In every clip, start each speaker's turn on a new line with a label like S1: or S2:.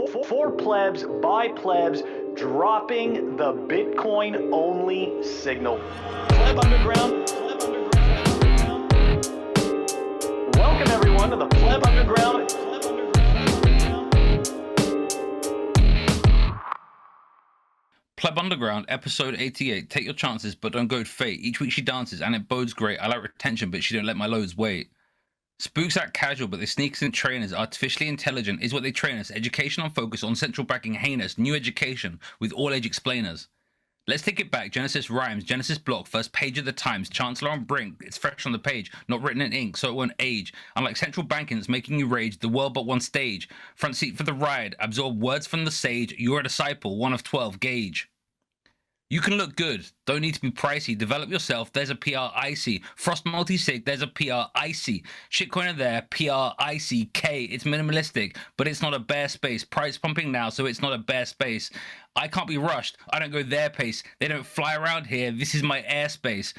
S1: For plebs, by plebs, dropping the Bitcoin-only signal. Pleb Underground. Welcome everyone to the Pleb Underground.
S2: Pleb Underground, episode 88. Take your chances, but don't goad fate. Each week she dances, and it bodes great. I like retention, but she don't let my loads wait. Spooks act casual, but they sneak in trainers. Artificially intelligent is what they train us. Education on focus, on central backing heinous. New education with all-age explainers. Let's take it back. Genesis rhymes, Genesis block, first page of the Times. Chancellor on brink, it's fresh on the page, not written in ink, so it won't age. Unlike central banking that's making you rage, the world but one stage. Front seat for the ride, absorb words from the sage. You're a disciple, one of 12, gauge. You can look good, don't need to be pricey. Develop yourself, there's a PR icy. Frost multi-sig, there's a PR icy. Shitcoiner there, PR icy. K, it's minimalistic, but it's not a bare space. Price pumping now, so it's not a bare space. I can't be rushed, I don't go their pace. They don't fly around here, this is my airspace.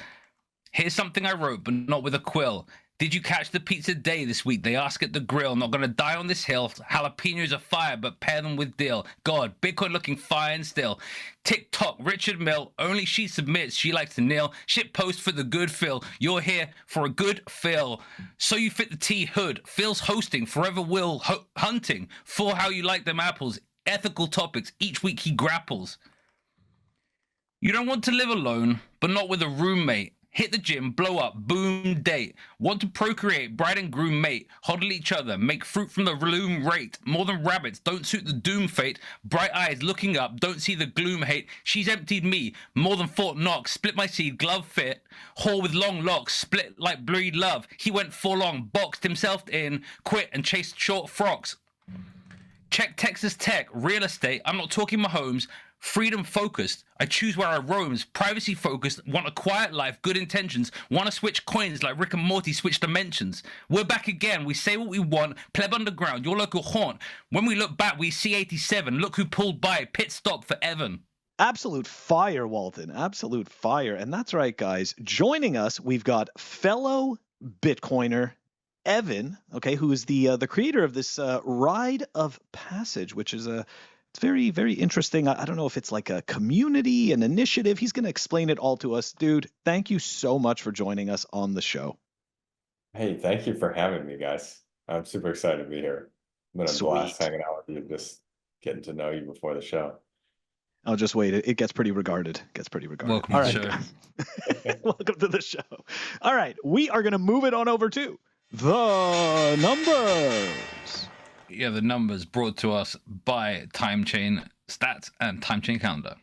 S2: Here's something I wrote, but not with a quill. Did you catch the pizza day this week? They ask at the grill. Not gonna die on this hill. Jalapenos are fire, but pair them with dill. God, Bitcoin looking fine still. TikTok, Richard Mill. Only she submits. She likes to kneel. Shit post for the good Phil. You're here for a good Phil. So you fit the T hood. Phil's hosting. Forever will hunting for how you like them apples. Ethical topics. Each week he grapples. You don't want to live alone, but not with a roommate. Hit the gym, blow up, boom, date. Want to procreate, bride and groom mate. Hodl each other, make fruit from the loom rate. More than rabbits, don't suit the doom fate. Bright eyes looking up, don't see the gloom hate. She's emptied me, more than Fort Knox. Split my seed, glove fit. Whore with long locks, split like breed love. He went for long, boxed himself in, quit and chased short frocks. Check Texas Tech, real estate. I'm not talking Mahomes. Freedom focused. I choose where I roams. Privacy focused. Want a quiet life. Good intentions. Want to switch coins like Rick and Morty switch dimensions. We're back again. We say what we want. Pleb Underground, your local haunt. When we look back, we see 87. Look who pulled by. Pit stop for Evan.
S3: Absolute fire, Walton. Absolute fire. And that's right, guys. Joining us, we've got fellow Bitcoiner Evan, okay, who is the creator of this Ride of Passage, which is it's very, very interesting. I don't know if it's like a community, an initiative. He's going to explain it all to us. Dude, thank you so much for joining us on the show.
S4: Hey, thank you for having me, guys. I'm super excited to be here. It's been a blast hanging out with you, just getting to know you before the show.
S3: Oh, just wait. It gets pretty regarded. It gets pretty regarded.
S2: Welcome
S3: all
S2: to
S3: right.
S2: the show.
S3: Welcome to the show. All right. We are going to move it on over to the numbers.
S2: Yeah, the numbers brought to us by Time Chain Stats and Time Chain Calendar.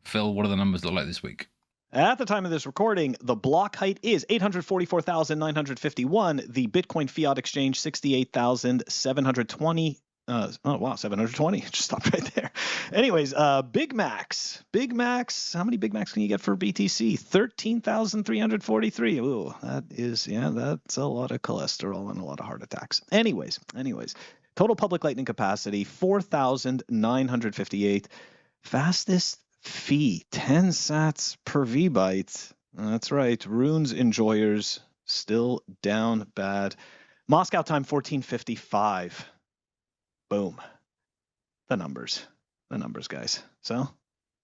S2: Phil, what do the numbers look like this week?
S3: At the time of this recording, the block height is 844,951. The Bitcoin fiat exchange, 68,720. Oh, wow, 720. Just stopped right there. Anyways, Big Macs. Big Macs. How many Big Macs can you get for BTC? 13,343. Ooh, that is, yeah, that's a lot of cholesterol and a lot of heart attacks. Anyways. Total public lightning capacity, 4,958. Fastest fee, 10 sats per V-byte. That's right. Runes enjoyers still down bad. Moscow time, 14:55. Boom. The numbers, guys. So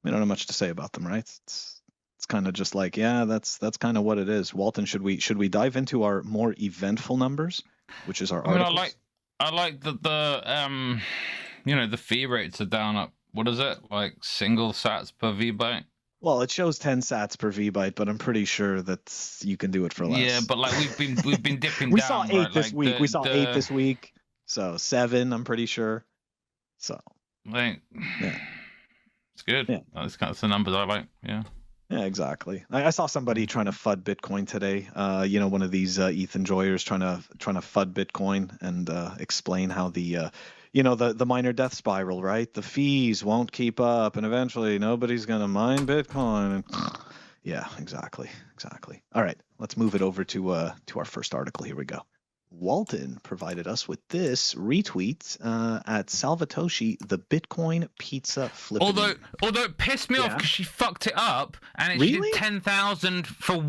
S3: we don't have much to say about them, right? It's kind of just like, yeah, that's kind of what it is. Walton, should we dive into our more eventful numbers, which is our articles?
S2: I like that the the fee rates are down at, what is it, like single sats per V-byte?
S3: Well, it shows 10 sats per V-byte, but I'm pretty sure that you can do it for less.
S2: Yeah, but like we've been dipping
S3: we
S2: down.
S3: Saw 8
S2: right?
S3: this
S2: like
S3: week. We saw 8 this week. So 7, I'm pretty sure. So
S2: like,
S3: yeah,
S2: it's good. Yeah, that's kind of the numbers I like. Yeah.
S3: Yeah, exactly. I saw somebody trying to FUD Bitcoin today. One of these ETH enjoyers trying to FUD Bitcoin and explain how the miner death spiral, right? The fees won't keep up, and eventually nobody's gonna mine Bitcoin. Yeah, exactly. All right, let's move it over to our first article. Here we go. Walton provided us with this retweet at Salvatoshi, the Bitcoin pizza flipping.
S2: Although it pissed me off because she fucked it up, and she
S3: Really?
S2: did 10,000 for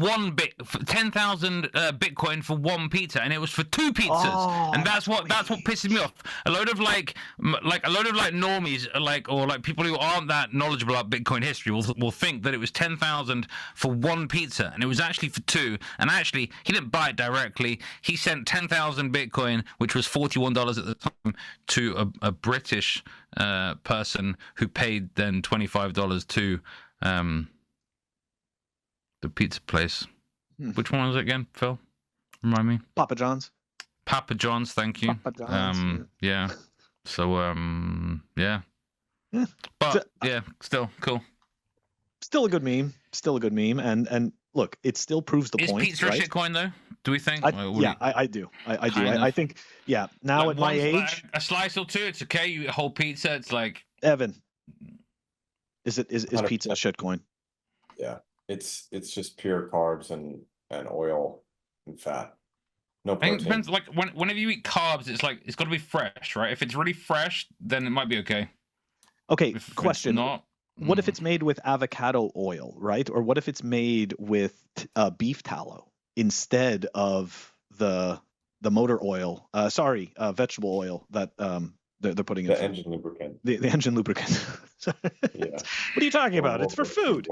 S2: 10,000 Bitcoin for one pizza, and it was for two pizzas, and that's what pisses me off. A load of normies, or people who aren't that knowledgeable about Bitcoin history will think that it was 10,000 for one pizza, and it was actually for two. And actually, he didn't buy it directly. He sent 10,000 Bitcoin, which was $41 at the time, to a British person who paid then $25 to the pizza place. Which one was it again, Phil? Remind me.
S3: Papa John's.
S2: Papa John's, thank you.
S3: Papa John's.
S2: Yeah. So yeah. But yeah, still cool.
S3: Still a good meme. And look, it still proves the point.
S2: Is pizza a shitcoin though? Do we think?
S3: I do. I do. I think, yeah. Now at my age,
S2: a slice or two, it's okay. You eat a whole pizza, it's like
S3: Evan. Is pizza a shitcoin?
S4: Yeah, it's just pure carbs and oil and fat. No protein.
S2: I think it depends. Like whenever you eat carbs, it's got to be fresh, right? If it's really fresh, then it might be okay.
S3: Okay.
S2: If
S3: question.
S2: It's not,
S3: what if it's made with avocado oil, right? Or what if it's made with beef tallow instead of the motor oil? Vegetable oil that they're putting in
S4: the engine lubricant.
S3: The engine lubricant.
S4: Yeah.
S3: What are you talking about? It's for food.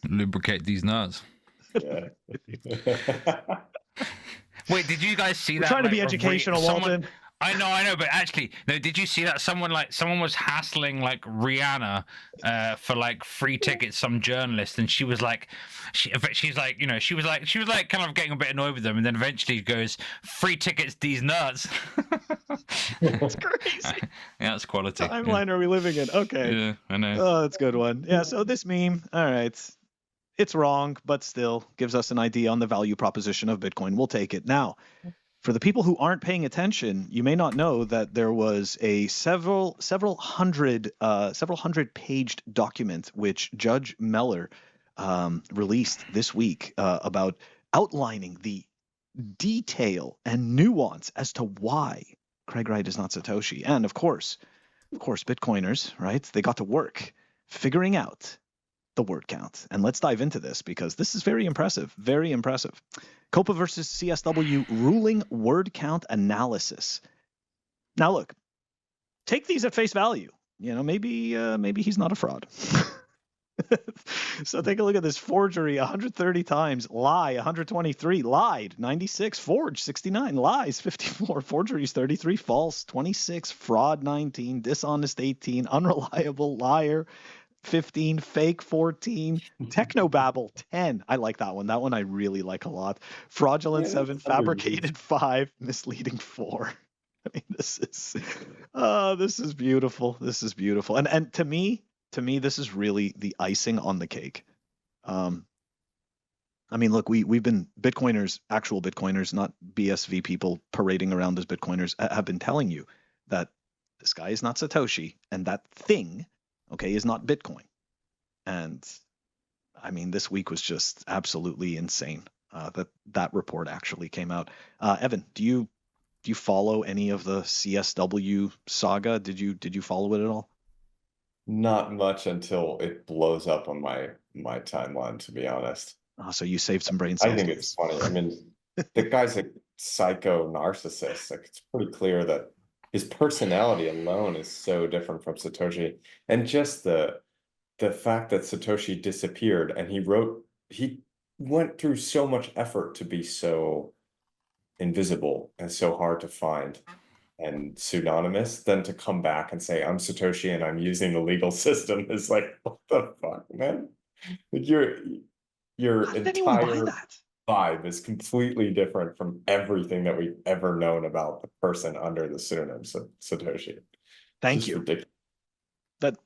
S2: Lubricate these nuts.
S4: Yeah.
S2: Wait, did you guys see that?
S3: We're trying to be educational, Walton.
S2: I know, but actually, no. Did you see that someone was hassling Rihanna for free tickets? Some journalist, and she was like, she was kind of getting a bit annoyed with them, and then eventually goes, "Free tickets, these nuts."
S3: That's crazy.
S2: Yeah, that's quality.
S3: What timeline are we living in? Okay.
S2: Yeah, I know.
S3: Oh, that's a good one. Yeah. So this meme, all right, it's wrong, but still gives us an idea on the value proposition of Bitcoin. We'll take it now. For the people who aren't paying attention, you may not know that there was a several hundred paged document which Judge Meller released this week about outlining the detail and nuance as to why Craig Wright is not Satoshi. And of course, Bitcoiners, right? They got to work figuring out the word count. And let's dive into this because this is very impressive. Very impressive. Copa versus CSW ruling word count analysis. Now look, take these at face value. Maybe he's not a fraud. So take a look at this: forgery 130 times, lie 123, lied 96, forged 69, lies 54, forgeries 33, false 26, fraud 19, dishonest 18, unreliable, liar 15, fake 14, technobabble 10. I like that one. That one I really like a lot. Fraudulent 7, fabricated 5, misleading 4. I mean, this is beautiful. This is beautiful. And to me, this is really the icing on the cake. I mean, look, we've been Bitcoiners, actual Bitcoiners, not BSV people parading around as Bitcoiners, have been telling you that this guy is not Satoshi, and that thing, okay, is not Bitcoin. And I mean, this week was just absolutely insane. That report actually came out. Evan, do you follow any of the CSW saga? Did you follow it at all?
S4: Not much until it blows up on my timeline, to be honest.
S3: So you saved some brain cells.
S4: I think it's funny. I mean, the guy's a psycho narcissist. It's pretty clear that his personality alone is so different from Satoshi, and just the fact that Satoshi disappeared and he went through so much effort to be so invisible and so hard to find and pseudonymous, then to come back and say, I'm Satoshi and I'm using the legal system is like, what the fuck, man? Like your entire vibe is completely different from everything that we've ever known about the person under the pseudonym Satoshi.
S3: Thank you.
S4: Ridiculous.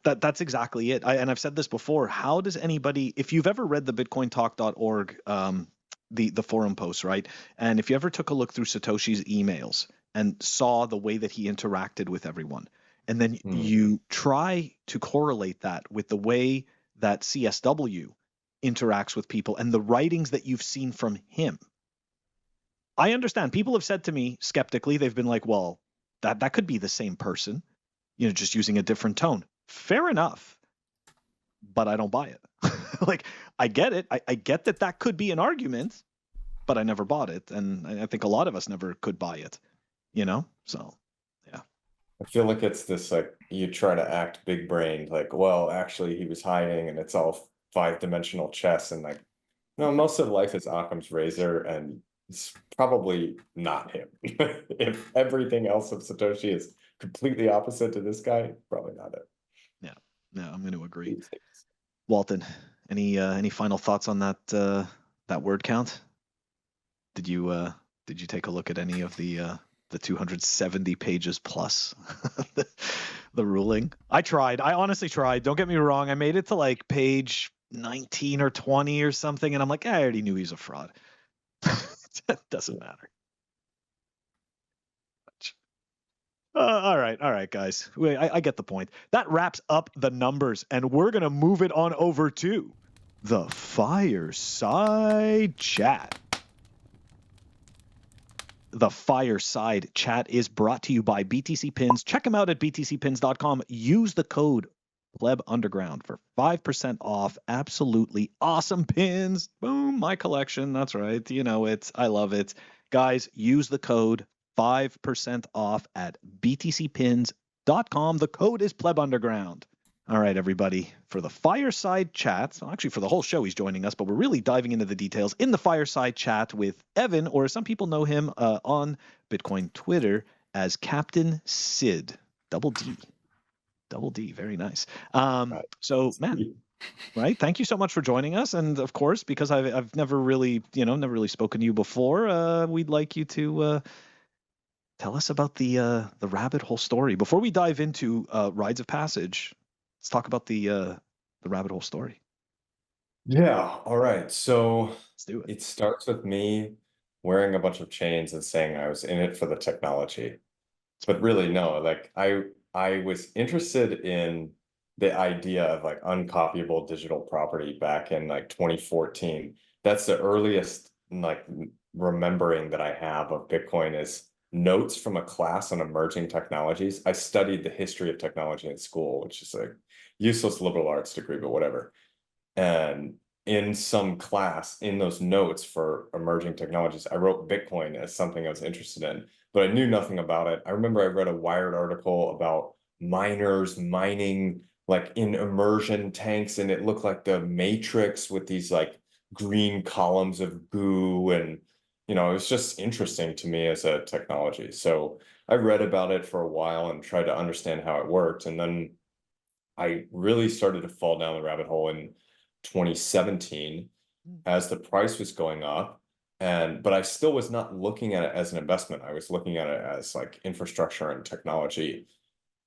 S3: That's exactly it. And I've said this before. How does anybody, if you've ever read the BitcoinTalk.org, the forum posts, right? And if you ever took a look through Satoshi's emails and saw the way that he interacted with everyone, and then you try to correlate that with the way that CSW interacts with people and the writings that you've seen from him, I understand. People have said to me skeptically, they've been like, well, that could be the same person, just using a different tone. Fair enough. But I don't buy it. Like, I get it. I get that could be an argument, but I never bought it. And I think a lot of us never could buy it, So, yeah.
S4: I feel like it's this, like, you try to act big brained, like, well, actually he was hiding and it's all 5-dimensional chess. And like, no, most of life is Occam's razor, and it's probably not him. If everything else of Satoshi is completely opposite to this guy, probably not it.
S3: Yeah. No, I'm going to agree. Walton, any final thoughts on that word count? Did you take a look at any of the 270 pages plus the ruling? I tried. I honestly tried. Don't get me wrong. I made it to like page 19 or 20 or something, and I'm like, I already knew he was a fraud. It doesn't matter. All right, guys. I get the point. That wraps up the numbers, and we're gonna move it on over to the Fireside Chat. The Fireside Chat is brought to you by BTC Pins. Check them out at btcpins.com. Use the code PlebUnderground for 5% off. Absolutely awesome pins. Boom, my collection. That's right. You know it. I love it. Guys, use the code 5% off at btcpins.com. The code is PlebUnderground. All right, everybody, for the Fireside Chat, actually for the whole show he's joining us, but we're really diving into the details in the Fireside Chat with Evan, or some people know him on Bitcoin Twitter as CaptainSidd. Double D, very nice. So, man, right, thank you so much for joining us. And of course, because I've never really spoken to you before, we'd like you to tell us about the rabbit hole story. Before we dive into Rides of Passage, let's talk about the rabbit hole story.
S4: Yeah, all right. So
S3: Let's do it.
S4: it starts with me wearing a bunch of chains and saying I was in it for the technology. But really, no, like I was interested in the idea of like uncopyable digital property back in like 2014. That's the earliest like remembering that I have of Bitcoin is notes from a class on emerging technologies. I studied the history of technology in school, which is a useless liberal arts degree, but whatever. And in some class, in those notes for emerging technologies, I wrote Bitcoin as something I was interested in, but I knew nothing about it. I remember I read a Wired article about miners mining like in immersion tanks, and it looked like the Matrix with these like green columns of goo, and it was just interesting to me as a technology. So I read about it for a while and tried to understand how it worked, and then I really started to fall down the rabbit hole in 2017 as the price was going up, but I still was not looking at it as an investment. I was looking at it as like infrastructure and technology.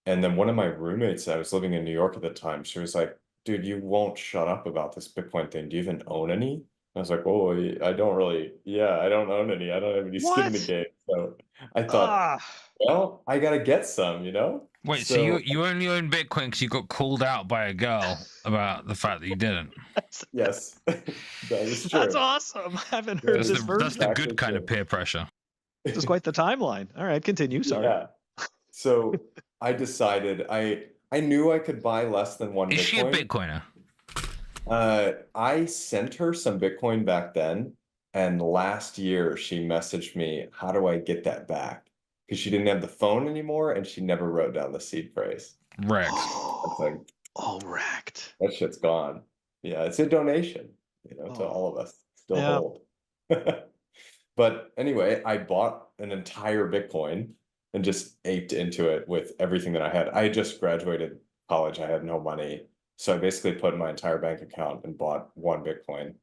S4: And then one of my roommates, I was living in New York at the time, she was like, dude, you won't shut up about this Bitcoin thing. Do you even own any? I was like, oh, I don't own any. I don't have any skin in the game. So I thought, well, I gotta get some,
S2: Wait, so you only own Bitcoin because you got called out by a girl about the fact that you didn't?
S4: Yes, that is true.
S3: That's awesome. I haven't heard this version.
S2: That's the good kind of peer pressure.
S3: This is quite the timeline. All right, continue. Sorry.
S4: Yeah. So I decided I knew I could buy less than one Bitcoin.
S2: Is she a Bitcoiner?
S4: I sent her some Bitcoin back then, and last year she messaged me, how do I get that back? Because she didn't have the phone anymore, and she never wrote down the seed phrase.
S2: REKT.
S4: Like,
S3: REKT.
S4: That shit's gone. Yeah, it's a donation, to all of us. Still hold. But anyway, I bought an entire Bitcoin and just aped into it with everything that I had. I had just graduated college. I had no money. So I basically put my entire bank account and bought one Bitcoin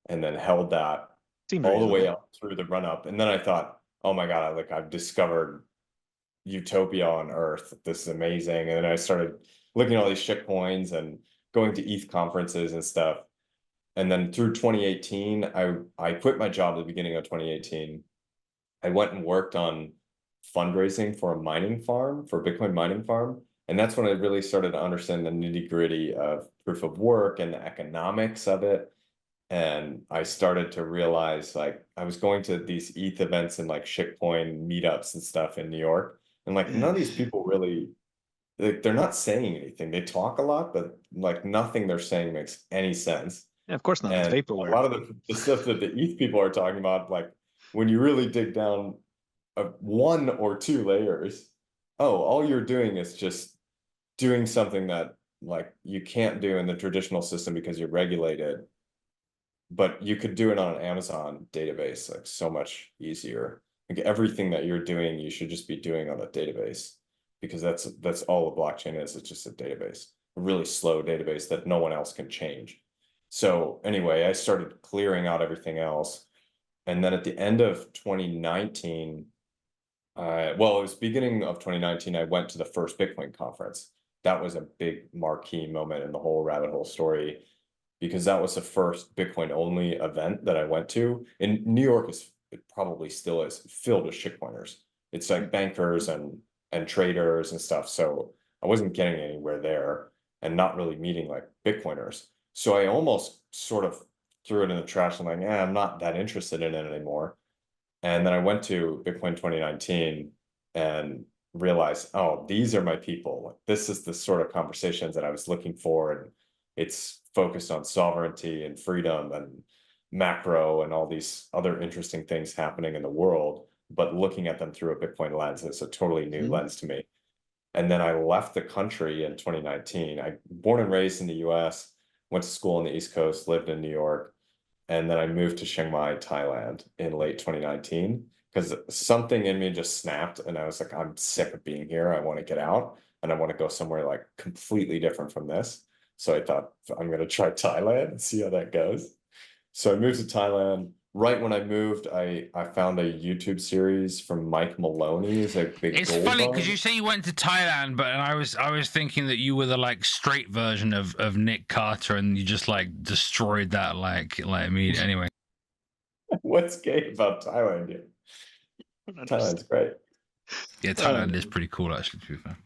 S4: and then held that all the way up through the run up. And then I thought, oh my God, I've discovered utopia on Earth. This is amazing. And then I started looking at all these shit coins and going to ETH conferences and stuff. And then through 2018, I quit my job at the beginning of 2018. I went and worked on fundraising for a Bitcoin mining farm. And that's when I really started to understand the nitty gritty of proof of work and the economics of it. And I started to realize, like, I was going to these ETH events and like shitcoin meetups and stuff in New York, and like none of these people really, like, they're not saying anything. They talk a lot, but like nothing they're saying makes any sense.
S3: Yeah, of course not. It's
S4: And
S3: vaporware.
S4: a lot of the stuff that the ETH people are talking about, like when you really dig down 1 or 2 layers, all you're doing is just doing something that like you can't do in the traditional system because you're regulated, but you could do it on an Amazon database, like so much easier. Like everything that you're doing, you should just be doing on a database, because that's all a blockchain is. It's just a database, a really slow database that no one else can change. So anyway, I started clearing out everything else. And then at the end of 2019, it was beginning of 2019, I went to the first Bitcoin conference. That was a big marquee moment in the whole rabbit hole story, because that was the first Bitcoin only event that I went to. In New York, it probably still is filled with shitcoiners. It's like bankers and traders and stuff. So I wasn't getting anywhere there and not really meeting like Bitcoiners. So I almost sort of threw it in the trash and like, I'm not that interested in it anymore. And then I went to Bitcoin 2019 and realized, these are my people. This is the sort of conversations that I was looking for. And it's focused on sovereignty and freedom and macro and all these other interesting things happening in the world, but looking at them through a Bitcoin lens is a totally new lens to me. And then I left the country in 2019. I born and raised in the US, went to school on the East Coast, lived in New York. And then I moved to Chiang Mai, Thailand in late 2019, because something in me just snapped and I was like, I'm sick of being here. I want to get out and I want to go somewhere like completely different from this. So I thought, I'm going to try Thailand and see how that goes. So I moved to Thailand. Right when I moved, I found a YouTube series from Mike Maloney. He's a big
S2: It's
S4: gold
S2: funny
S4: bug.
S2: because you say you went to Thailand, but I was thinking that you were the like straight version of Nick Carter, and you just like destroyed that like me. Anyway,
S4: What's gay about Thailand? Dude? Thailand's great.
S2: Yeah, Thailand is pretty cool actually, to be fair.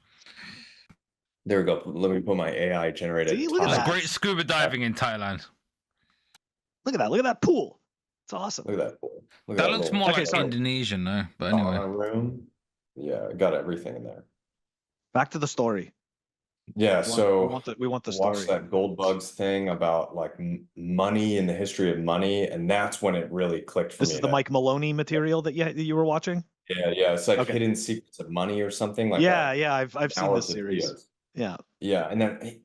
S4: There we go. Let me put my AI generated.
S3: See, look at
S2: There's
S3: that.
S2: great scuba diving in Thailand.
S3: Look at that. Look at that pool. It's awesome.
S4: Look at that pool. Look
S2: That
S4: at
S2: looks
S4: little
S2: more
S3: Okay,
S2: like
S3: sorry.
S2: Indonesian, though. But anyway,
S4: sauna room. Yeah, got everything in there.
S3: Back to the story.
S4: Yeah, so
S3: we want the
S4: watch
S3: story.
S4: that gold bugs thing about like money and the history of money, and that's when it really clicked for me.
S3: This is the Mike Maloney material that you were watching?
S4: Yeah, it's like
S3: Okay.
S4: Hidden Secrets of Money or something like
S3: Yeah,
S4: that.
S3: I've seen this series. Yeah.
S4: Yeah, and then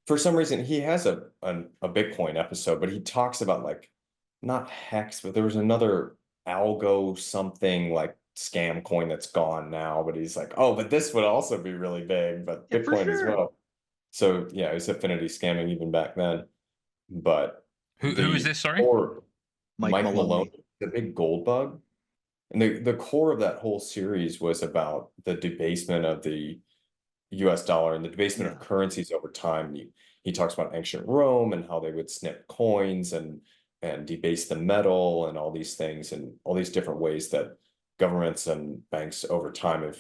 S4: for some reason he has a Bitcoin episode, but he talks about like not Hex, but there was another algo something like scam coin that's gone now, but he's like, but this would also be really big, but
S3: Yeah, for
S4: Bitcoin as
S3: sure.
S4: well. So yeah, it was affinity scamming even back then. But
S2: who is this? Sorry,
S4: or
S3: Mike Maloney.
S4: the big gold bug. And the core of that whole series was about the debasement of the US dollar and the debasement of currencies over time. He talks about ancient Rome and how they would snip coins and debase the metal and all these things and all these different ways that governments and banks over time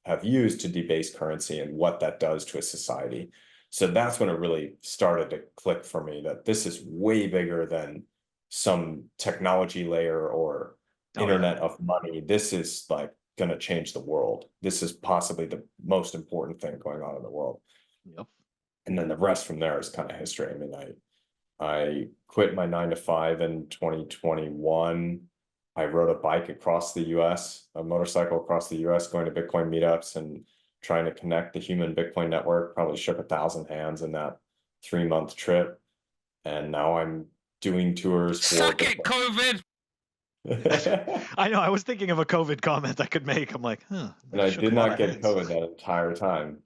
S4: have used to debase currency and what that does to a society. So that's when it really started to click for me that this is way bigger than some technology layer or internet of money. This is like going to change the world. This is possibly the most important thing going on in the world.
S3: Yep.
S4: And then the rest from there is kind of history. I mean, I quit my 9-to-5 in 2021. I rode a bike across the US, a motorcycle across the US, going to Bitcoin meetups and trying to connect the human Bitcoin network. Probably shook 1,000 hands in that 3-month trip. And now I'm doing tours for
S2: suck it, COVID.
S3: I know. I was thinking of a COVID comment I could make. I'm like,
S4: and I did not get COVID that entire time.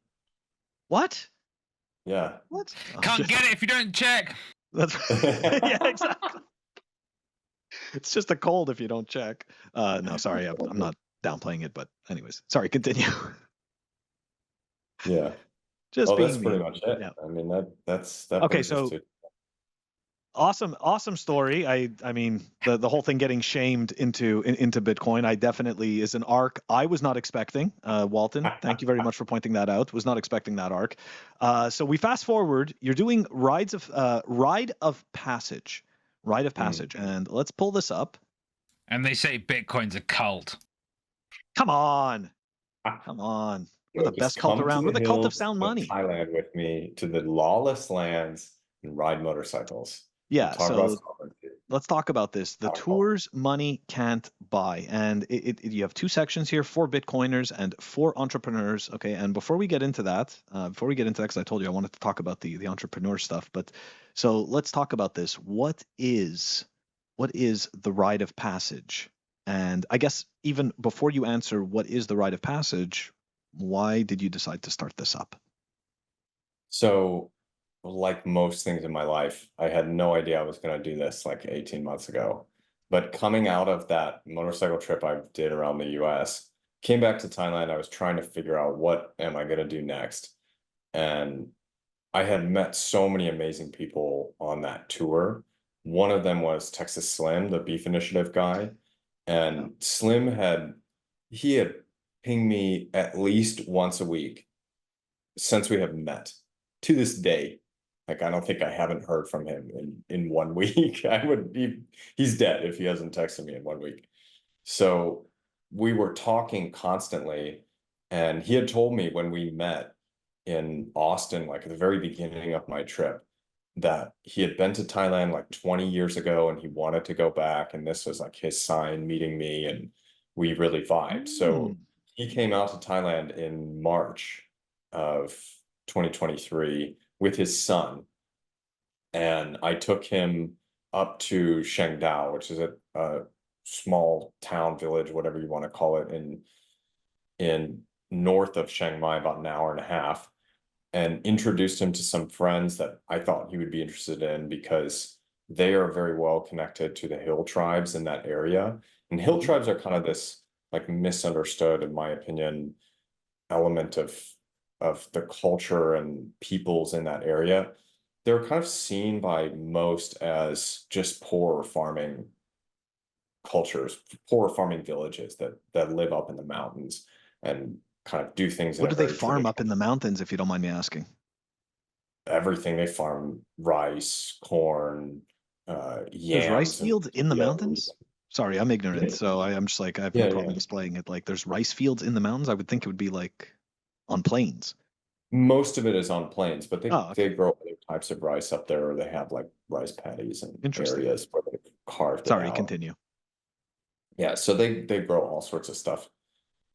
S3: What?
S4: Yeah.
S3: What?
S2: Can't get it if you don't check.
S3: That's yeah, exactly. It's just a cold if you don't check. No, sorry, I'm not downplaying it, but anyways, sorry. Continue.
S4: Yeah.
S3: Just being
S4: that's pretty
S3: me.
S4: much it.
S3: Yeah.
S4: I mean that's
S3: okay. So awesome story. I mean the whole thing getting shamed into Bitcoin. I definitely is an arc I was not expecting. Walton, thank you very much for pointing that out. Was not expecting that arc. So we fast forward. You're doing Ride of Passage, Rite of Passage. And let's pull this up.
S2: And they say Bitcoin's a cult.
S3: Come on. Come on. We're the best cult around. We're the cult of sound money.
S4: Thailand with me to the lawless lands and ride motorcycles.
S3: Yeah,
S4: Talk
S3: so
S4: about sovereignty.
S3: let's talk about this. The tours money can't buy. And you have two sections here, for Bitcoiners and for entrepreneurs. Okay, and before we get into that, because I told you I wanted to talk about the entrepreneur stuff. But so let's talk about this. What is the Rite of Passage? And I guess even before you answer what is the Rite of Passage, why did you decide to start this up?
S4: So, like most things in my life, I had no idea I was going to do this like 18 months ago. But coming out of that motorcycle trip I did around the US, came back to Thailand, I was trying to figure out what am I going to do next. And I had met so many amazing people on that tour. One of them was Texas Slim, the Beef Initiative guy. And Slim had pinged me at least once a week since we have met to this day. Like, I don't think I haven't heard from him in 1 week. He's dead if he hasn't texted me in 1 week. So we were talking constantly, and he had told me when we met in Austin, like at the very beginning of my trip, that he had been to Thailand like 20 years ago and he wanted to go back. And this was like his sign meeting me, and we really vibed. So he came out to Thailand in March of 2023 with his son. And I took him up to Shengdao, which is a small town, village, whatever you want to call it, in north of Chiang Mai, about an hour and a half, and introduced him to some friends that I thought he would be interested in, because they are very well connected to the hill tribes in that area. And hill tribes are kind of this like misunderstood, in my opinion, element of the culture and peoples in that area. They're kind of seen by most as just poor farming cultures, poor farming villages that live up in the mountains and kind of do things.
S3: What do they farm up in the mountains, if you don't mind me asking?
S4: Everything. They farm rice, corn, yams.
S3: There's rice fields in the mountains? Sorry, I'm ignorant, so I'm just like, I have no problem displaying it. Like, there's rice fields in the mountains? I would think it would be like on plains.
S4: Most of it is on plains, but they grow other types of rice up there, or they have like rice paddies and areas where they've carved it out.
S3: Continue.
S4: Yeah, so they grow all sorts of stuff.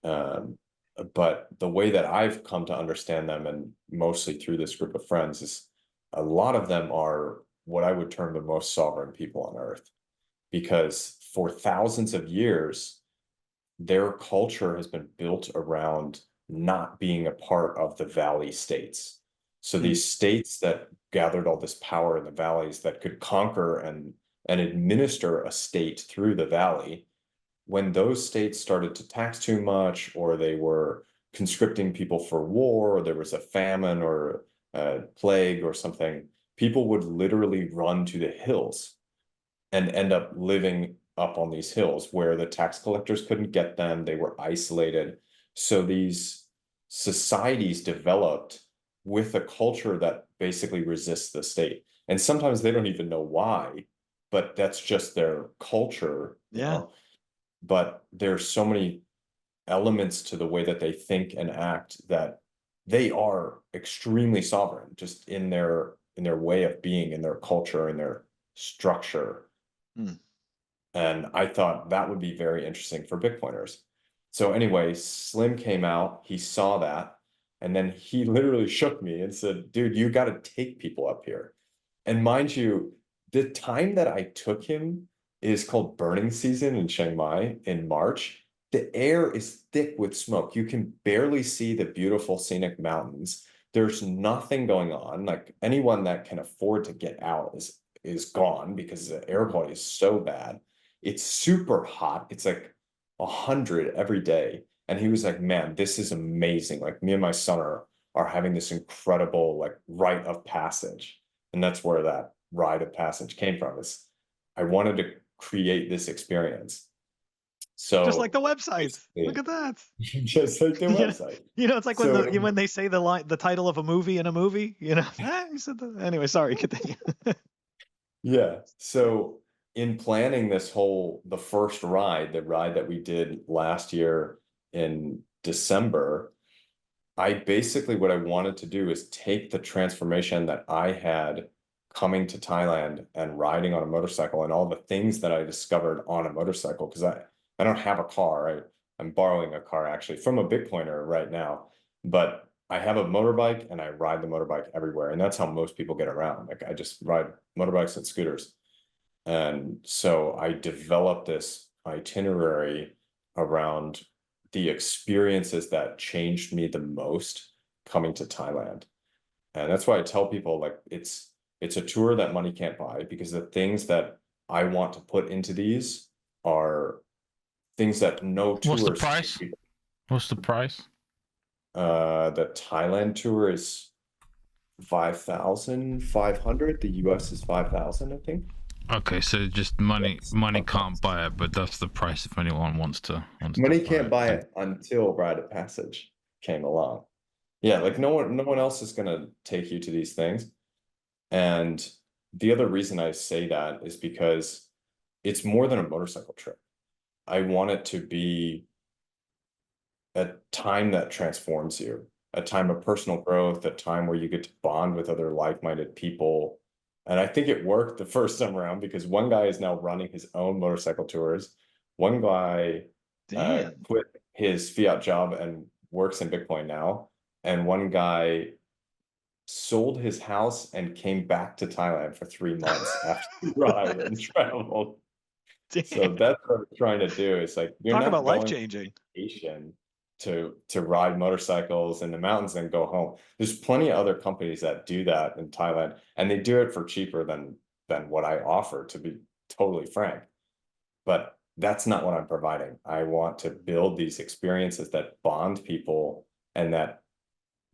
S4: But the way that I've come to understand them, and mostly through this group of friends, is a lot of them are what I would term the most sovereign people on earth, because for thousands of years, their culture has been built around not being a part of the valley states. So these states that gathered all this power in the valleys that could conquer and administer a state through the valley, when those states started to tax too much, or they were conscripting people for war, or there was a famine or a plague or something, people would literally run to the hills and end up living up on these hills where the tax collectors couldn't get them. They were isolated. So these societies developed with a culture that basically resists the state. And sometimes they don't even know why, but that's just their culture.
S3: Yeah.
S4: You know? But there's so many elements to the way that they think and act that they are extremely sovereign, just in their way of being, in their culture, in their structure. And I thought that would be very interesting for Bitcoiners. So anyway, Slim came out, he saw that, and then he literally shook me and said, dude, you got to take people up here. And mind you, the time that I took him is called burning season in Chiang Mai in March. The air is thick with smoke. You can barely see the beautiful scenic mountains. There's nothing going on. Like, anyone that can afford to get out is gone, because the air quality is so bad. It's super hot. It's like 100 every day. And he was like, man, this is amazing. Like, me and my son are having this incredible like rite of passage. And that's where that rite of passage came from. Is I wanted to create this experience. So
S3: just like the website. Look at that.
S4: Just like the website.
S3: You know, it's like when they say the title of a movie in a movie, you know. You said that. Anyway, sorry, continue.
S4: Yeah. So in planning the first ride, the ride that we did last year in December, I basically, what I wanted to do is take the transformation that I had coming to Thailand and riding on a motorcycle and all the things that I discovered on a motorcycle, because I don't have a car. I'm borrowing a car actually from a Bitcoiner right now, but I have a motorbike and I ride the motorbike everywhere. And that's how most people get around. Like I just ride motorbikes and scooters. And so I developed this itinerary around the experiences that changed me the most coming to Thailand. And that's why I tell people, like, it's a tour that money can't buy, because the things that I want to put into these are things that no tours.
S2: What's the price? What's the price?
S4: The Thailand tour is 5,500. The US is 5,000, I think.
S2: Okay, so just money can't buy it, but that's the price if anyone wants to.
S4: Money can't buy it until Rite of Passage came along. Yeah, like no one else is gonna take you to these things. And the other reason I say that is because it's more than a motorcycle trip. I want it to be a time that transforms you, a time of personal growth, a time where you get to bond with other like-minded people. And I think it worked the first time around, because one guy is now running his own motorcycle tours. One guy quit his fiat job and works in Bitcoin now. And one guy sold his house and came back to Thailand for 3 months after he ride and traveled.
S3: Damn.
S4: So that's what I'm trying to do. It's like, you're
S3: Talk
S4: not
S3: about
S4: going
S3: life-changing.
S4: to ride motorcycles in the mountains and go home. There's plenty of other companies that do that in Thailand, and they do it for cheaper than what I offer, to be totally frank. But that's not what I'm providing. I want to build these experiences that bond people and that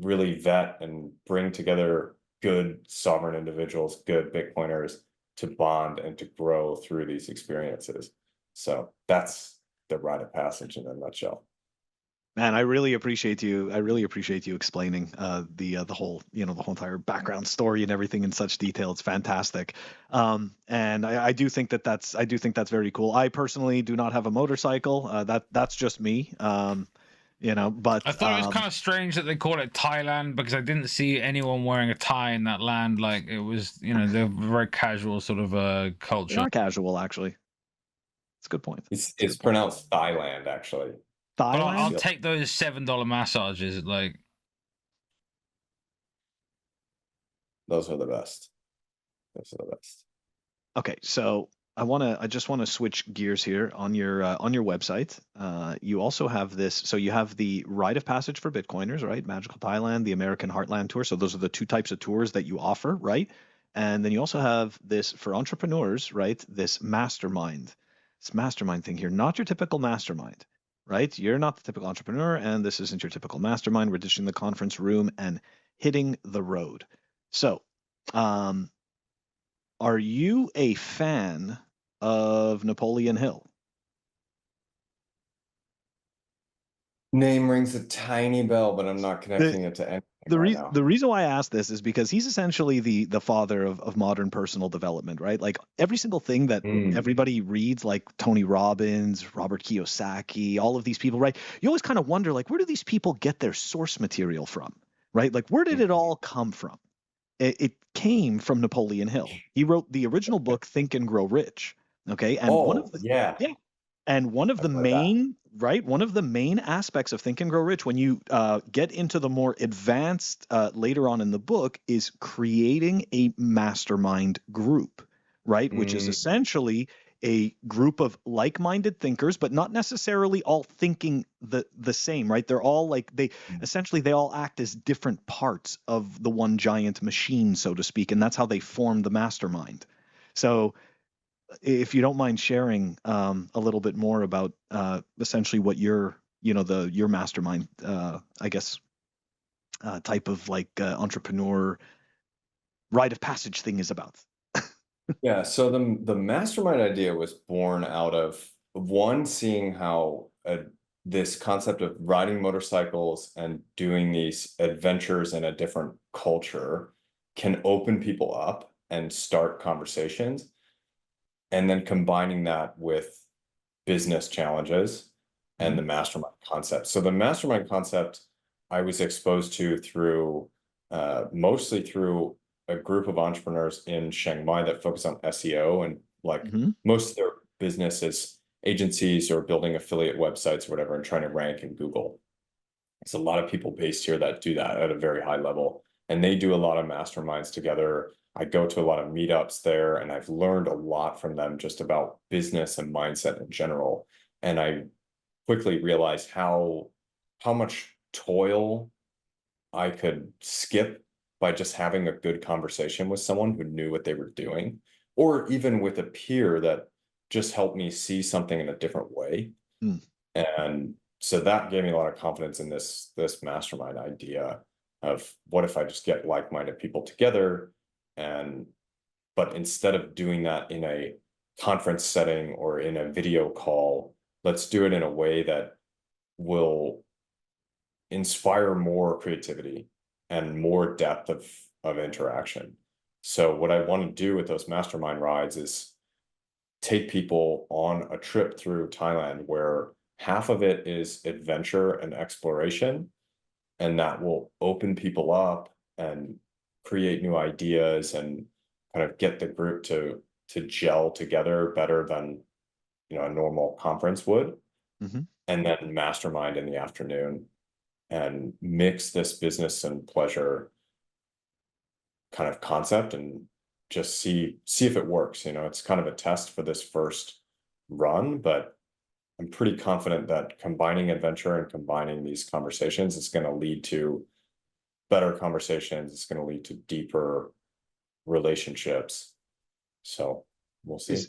S4: really vet and bring together good sovereign individuals, good Bitcoiners, to bond and to grow through these experiences. So that's the Rite of Passage in a nutshell.
S3: Man, I really appreciate you. I really appreciate you explaining the whole, the whole entire background story and everything in such detail. It's fantastic, and I do think that's very cool. I personally do not have a motorcycle. That's just me. But
S2: I thought it was kind of strange that they call it Thailand, because I didn't see anyone wearing a tie in that land. Like it was, they're very casual sort of culture.
S3: They are casual, actually. It's a good point.
S4: It's pronounced Thailand, actually.
S2: But
S3: Thailand?
S2: I'll take those $7 massages. Like
S4: those are the best. Those are the best.
S3: Okay, so I just want to switch gears here on your website. You also have this. So you have the Rite of Passage for Bitcoiners, right? Magical Thailand, the American Heartland Tour. So those are the two types of tours that you offer, right? And then you also have this for entrepreneurs, right? This mastermind thing here. Not your typical mastermind, right? You're not the typical entrepreneur, and this isn't your typical mastermind. We're ditching the conference room and hitting the road. So, are you a fan of Napoleon Hill?
S4: Name rings a tiny bell, but I'm not connecting it to anything right now.
S3: The reason why I ask this is because he's essentially the father of modern personal development, right? Like every single thing that everybody reads, like Tony Robbins, Robert Kiyosaki, all of these people, right? You always kind of wonder, like, where do these people get their source material from, right? Like, where did it all come from? It came from Napoleon Hill. He wrote the original book, Think and Grow Rich. Okay, and one of the main aspects of Think and Grow Rich, when you get into the more advanced later on in the book, is creating a mastermind group, right? Which is essentially a group of like-minded thinkers, but not necessarily all thinking the same, right? They're all like, they all act as different parts of the one giant machine, so to speak, and that's how they form the mastermind. So if you don't mind sharing a little bit more about essentially what your mastermind, I guess, type of like entrepreneur Rite of Passage thing is about.
S4: Yeah, so the mastermind idea was born out of one, seeing how this concept of riding motorcycles and doing these adventures in a different culture can open people up and start conversations. and then combining that with business challenges and the mastermind concept. So the mastermind concept I was exposed to through mostly through a group of entrepreneurs in Chiang Mai that focus on SEO, and like most of their business is agencies or building affiliate websites or whatever and trying to rank in Google. There's a lot of people based here that do that at a very high level, and they do a lot of masterminds together. I go to a lot of meetups there, and I've learned a lot from them just about business and mindset in general. And I quickly realized how much toil I could skip by just having a good conversation with someone who knew what they were doing, or even with a peer that just helped me see something in a different way. And so that gave me a lot of confidence in this mastermind idea of what if I just get like-minded people together, but instead of doing that in a conference setting or in a video call, let's do it in a way that will inspire more creativity and more depth of interaction. So what I want to do with those mastermind rides is take people on a trip through Thailand where half of it is adventure and exploration, and that will open people up and create new ideas and kind of get the group to gel together better than a normal conference would. And then mastermind in the afternoon and mix this business and pleasure kind of concept and just see if it works. It's kind of a test for this first run, but I'm pretty confident that combining adventure and combining these conversations is going to lead to better conversations. It's going to lead to deeper relationships. So we'll see.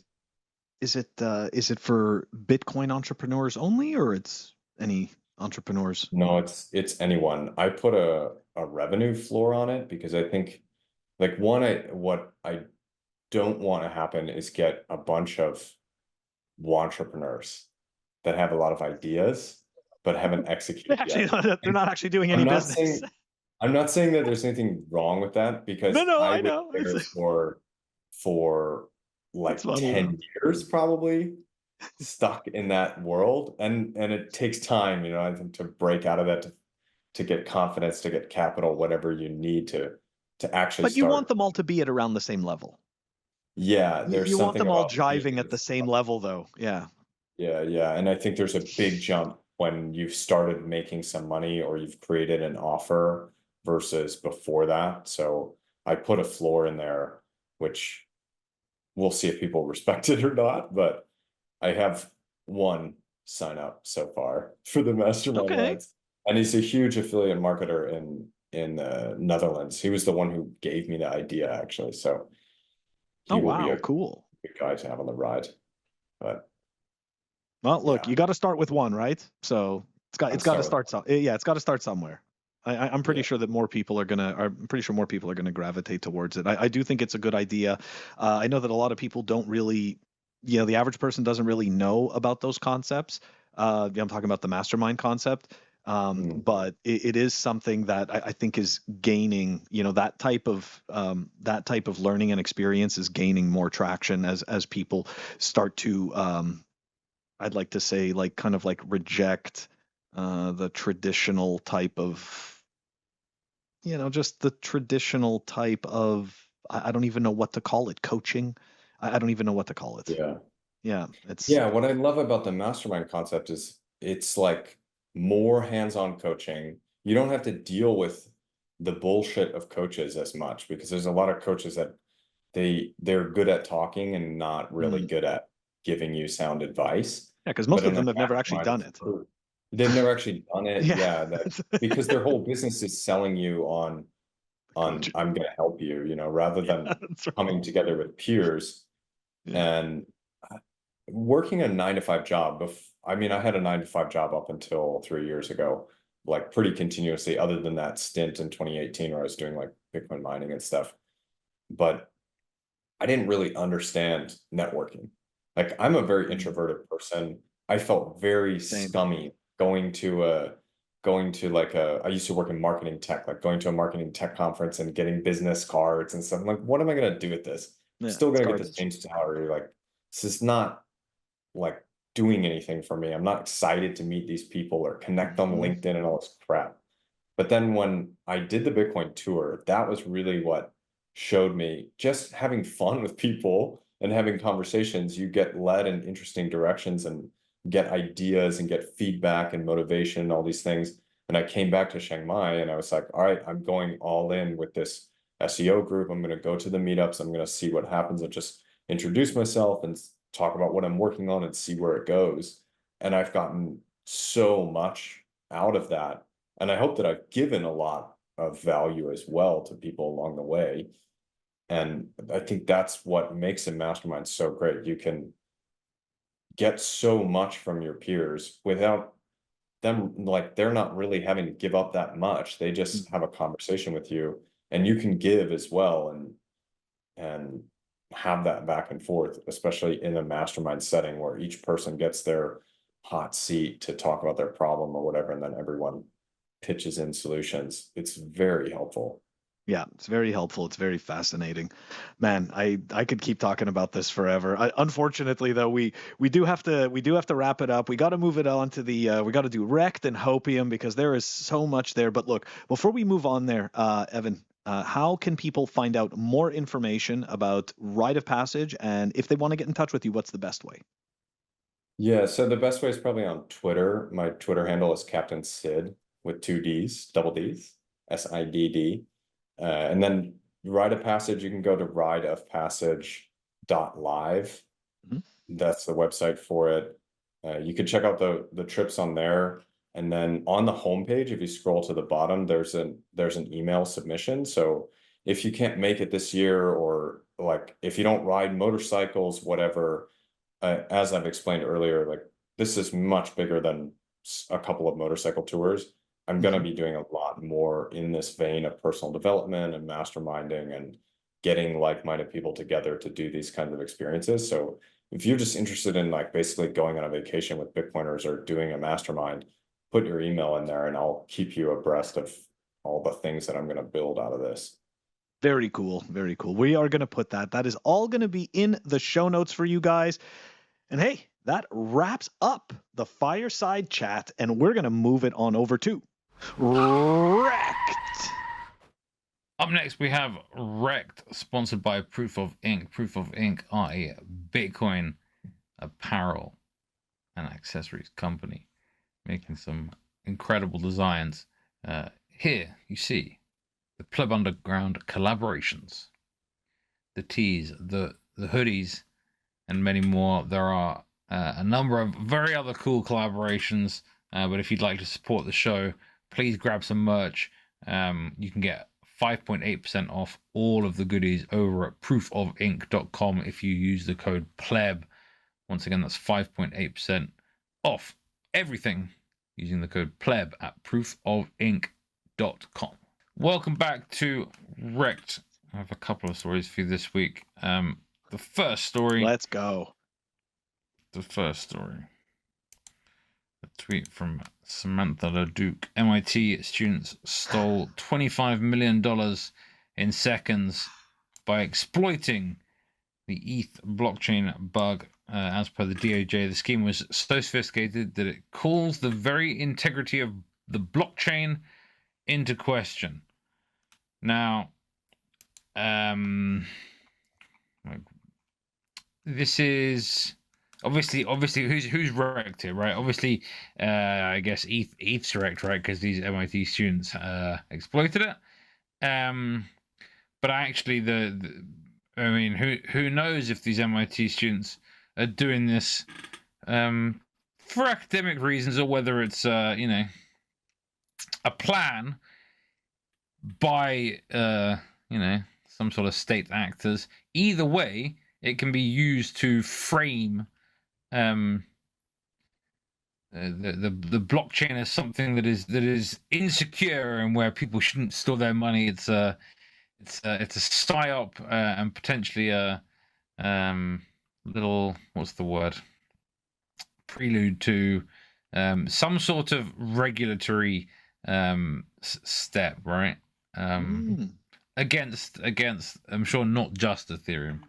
S3: Is it for Bitcoin entrepreneurs only, or it's any entrepreneurs?
S4: No, it's anyone. I put a revenue floor on it because I think what I don't want to happen is get a bunch of entrepreneurs that have a lot of ideas but haven't executed yet.
S3: They're not actually doing any business.
S4: I'm not saying that there's anything wrong with that, because
S3: I know.
S4: for like 10 years probably stuck in that world, and it takes time, I think, to break out of that, to get confidence, to get capital, whatever you need to actually
S3: But you want them all to be at around the same level.
S4: Yeah,
S3: you want them all jiving at the same level, though. Yeah,
S4: and I think there's a big jump when you've started making some money or you've created an offer versus before that. So I put a floor in there, which we'll see if people respect it or not, but I have one sign up so far for the mastermind rides, and he's a huge affiliate marketer in the Netherlands. He was the one who gave me the idea, actually. So he will be a
S3: cool
S4: good guy to have on the ride. But
S3: well, look, you got to start with one, right? So it's got to start it's got to start somewhere. I'm pretty sure that more people are gonna gravitate towards it. I do think it's a good idea. I know that a lot of people don't really, the average person doesn't really know about those concepts. I'm talking about the mastermind concept. But it is something that I think is gaining, that type of learning and experience is gaining more traction as people start to, I'd like to say, like, kind of like reject the traditional type of, just the traditional type of, I don't even know what to call it, coaching. I don't even know what to call it.
S4: What I love about the mastermind concept is it's like more hands-on coaching. You don't have to deal with the bullshit of coaches as much, because there's a lot of coaches that they're good at talking and not really good at giving you sound advice.
S3: Yeah, because most of them have never actually done it.
S4: They've never actually done it. Because their whole business is selling you on I'm going to help you, rather than coming together with peers and working a 9-to-5 job. I had a 9-to-5 job up until 3 years ago, like pretty continuously, other than that stint in 2018 where I was doing like Bitcoin mining and stuff. But I didn't really understand networking. Like, I'm a very introverted person. I felt very scummy going to I used to work in marketing tech, like going to a marketing tech conference and getting business cards and stuff. I'm like, what am I going to do with this? I'm still going to get the same salary. Like, this is not like doing anything for me. I'm not excited to meet these people or connect on LinkedIn and all this crap. But then when I did the Bitcoin tour, that was really what showed me just having fun with people and having conversations. You get led in interesting directions and get ideas and get feedback and motivation and all these things. And I came back to Chiang Mai and I was like, all right, I'm going all in with this SEO group. I'm going to go to the meetups. I'm going to see what happens and just introduce myself and talk about what I'm working on and see where it goes. And I've gotten so much out of that. And I hope that I've given a lot of value as well to people along the way. And I think that's what makes a mastermind so great. You can get so much from your peers without them, like they're not really having to give up that much. They just have a conversation with you and you can give as well and have that back and forth, especially in a mastermind setting where each person gets their hot seat to talk about their problem or whatever, and then everyone pitches in solutions. It's very helpful.
S3: Yeah, it's very helpful. It's very fascinating. Man, I could keep talking about this forever. Unfortunately, though, we do have to wrap it up. We got to move it on to the we got to do REKT and Hopium because there is so much there. But look, before we move on there, Evan, how can people find out more information about Rite of Passage, and if they want to get in touch with you, what's the best way?
S4: Yeah, so the best way is probably on Twitter. My Twitter handle is CaptainSidd with 2 D's, double D's, SIDD. And then Rite of Passage, you can go to Rideofpassage.live. That's the website for it. You can check out the trips on there. And then on the homepage, if you scroll to the bottom, there's an email submission. So if you can't make it this year, or like if you don't ride motorcycles, whatever, as I've explained earlier, like this is much bigger than a couple of motorcycle tours. I'm going to be doing a lot more in this vein of personal development and masterminding and getting like-minded people together to do these kinds of experiences. So if you're just interested in like basically going on a vacation with Bitcoiners or doing a mastermind, put your email in there and I'll keep you abreast of all the things that I'm going to build out of this.
S3: Very cool. Very cool. We are going to put that. That is all going to be in the show notes for you guys. And hey, that wraps up the Fireside Chat, and we're going to move it on over to REKT.
S2: Up next, we have REKT, sponsored by Proof of Ink. Proof of Ink are a Bitcoin apparel and accessories company making some incredible designs. Here you see the PlebUnderground collaborations, the tees, the hoodies, and many more. There are a number of very other cool collaborations, but if you'd like to support the show, please grab some merch. You can get 5.8% off all of the goodies over at proofofink.com if you use the code PLEB. Once again, that's 5.8% off everything using the code PLEB at proofofink.com. Welcome back to REKT. I have a couple of stories for you this week. The first story.
S3: Let's go.
S2: The first story. A tweet from Samantha LeDuc. MIT students stole $25 million in seconds by exploiting the ETH blockchain bug. As per the DOJ, the scheme was so sophisticated that it calls the very integrity of the blockchain into question. Now, this is obviously who's REKT here, right? Obviously, I guess ETH's REKT, right? Because these MIT students exploited it. But actually, I mean, who knows if these MIT students are doing this for academic reasons or whether it's a plan by some sort of state actors. Either way, it can be used to frame the blockchain as something that is insecure and where people shouldn't store their money. It's a psyop and potentially a little, what's the word, prelude to some sort of regulatory step, right? Against I'm sure not just Ethereum.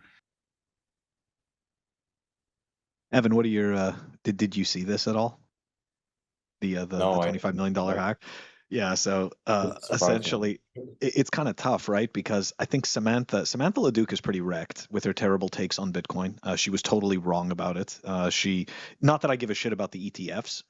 S3: Evan, what are your did you see this at all? The
S4: No, I
S3: $25 million
S4: like,
S3: hack? Yeah, so
S4: it surprised me.
S3: essentially it's kind of tough, right? Because I think Samantha Leduc is pretty wrecked with her terrible takes on Bitcoin. She was totally wrong about it. She, not that I give a shit about the ETFs,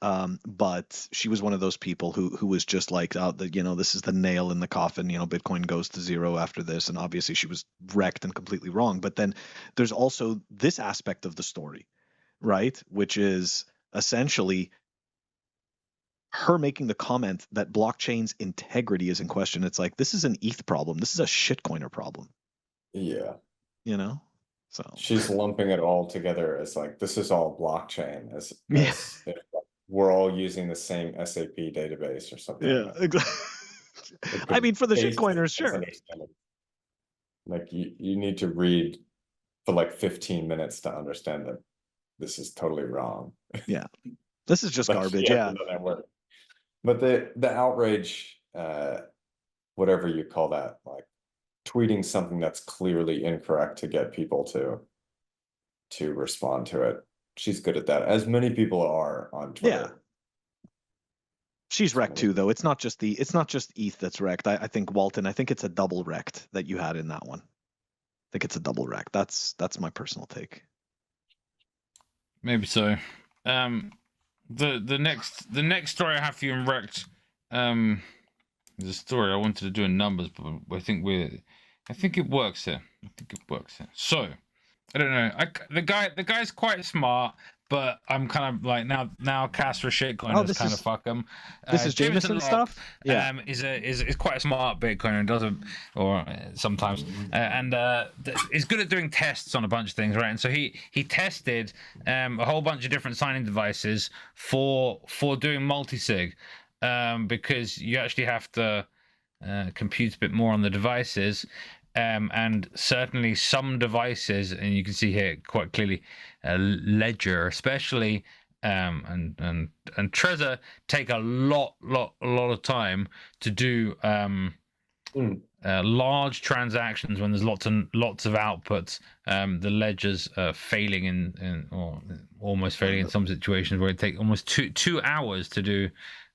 S3: but she was one of those people who was just like, this is the nail in the coffin. Bitcoin goes to zero after this, and obviously she was wrecked and completely wrong. But then there's also this aspect of the story, right? Which is essentially her making the comment that blockchain's integrity is in question. It's like, this is an ETH problem. This is a shitcoiner problem,
S4: Yeah.
S3: So
S4: She's lumping it all together as like, this is all blockchain, as
S3: yeah,
S4: if we're all using the same SAP database or something like
S3: yeah,
S4: that.
S3: exactly.
S4: Like
S3: I
S4: the
S3: mean, for the
S4: basic
S3: shitcoiners, sure.
S4: misunderstanding. Like you need to read for like 15 minutes to understand that this is totally wrong.
S3: Yeah, this is just
S4: Like,
S3: garbage.
S4: you have
S3: Yeah,
S4: to know that word. But the outrage, whatever you call that, like tweeting something that's clearly incorrect to get people to respond to it. She's good at that, as many people are on Twitter.
S3: yeah. She's wrecked too, though. It's not just ETH that's wrecked. I think Walton. I think it's a double wrecked that you had in that one. I think it's a double wreck. That's my personal take.
S2: Maybe so. The next story I have for you in REKT, is a story I wanted to do in numbers, but I think it works here. So I don't know. The guy's quite smart, but I'm kind of like now cast for shitcoiners kind of fuck him.
S3: This is Jameson
S2: Locke,
S3: stuff. Yeah,
S2: is quite a smart Bitcoiner. Doesn't or sometimes and is good at doing tests on a bunch of things, right? And so he tested a whole bunch of different signing devices for doing multi-sig, because you actually have to compute a bit more on the devices. And certainly some devices, and you can see here quite clearly, Ledger especially, and Trezor take a lot of time to do large transactions when there's lots of outputs. The Ledger's failing or almost failing in some situations where it takes almost two hours to do.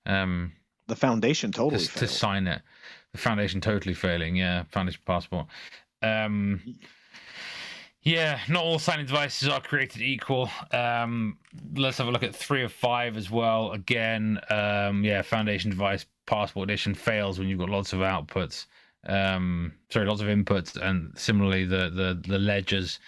S3: the foundation totally
S2: to sign it. The foundation totally failing. Yeah, foundation passport. Yeah, not all signing devices are created equal. Let's have a look at 3 of 5 as well. Again, yeah, foundation device passport edition fails when you've got lots of outputs. Lots of inputs, and similarly the ledgers,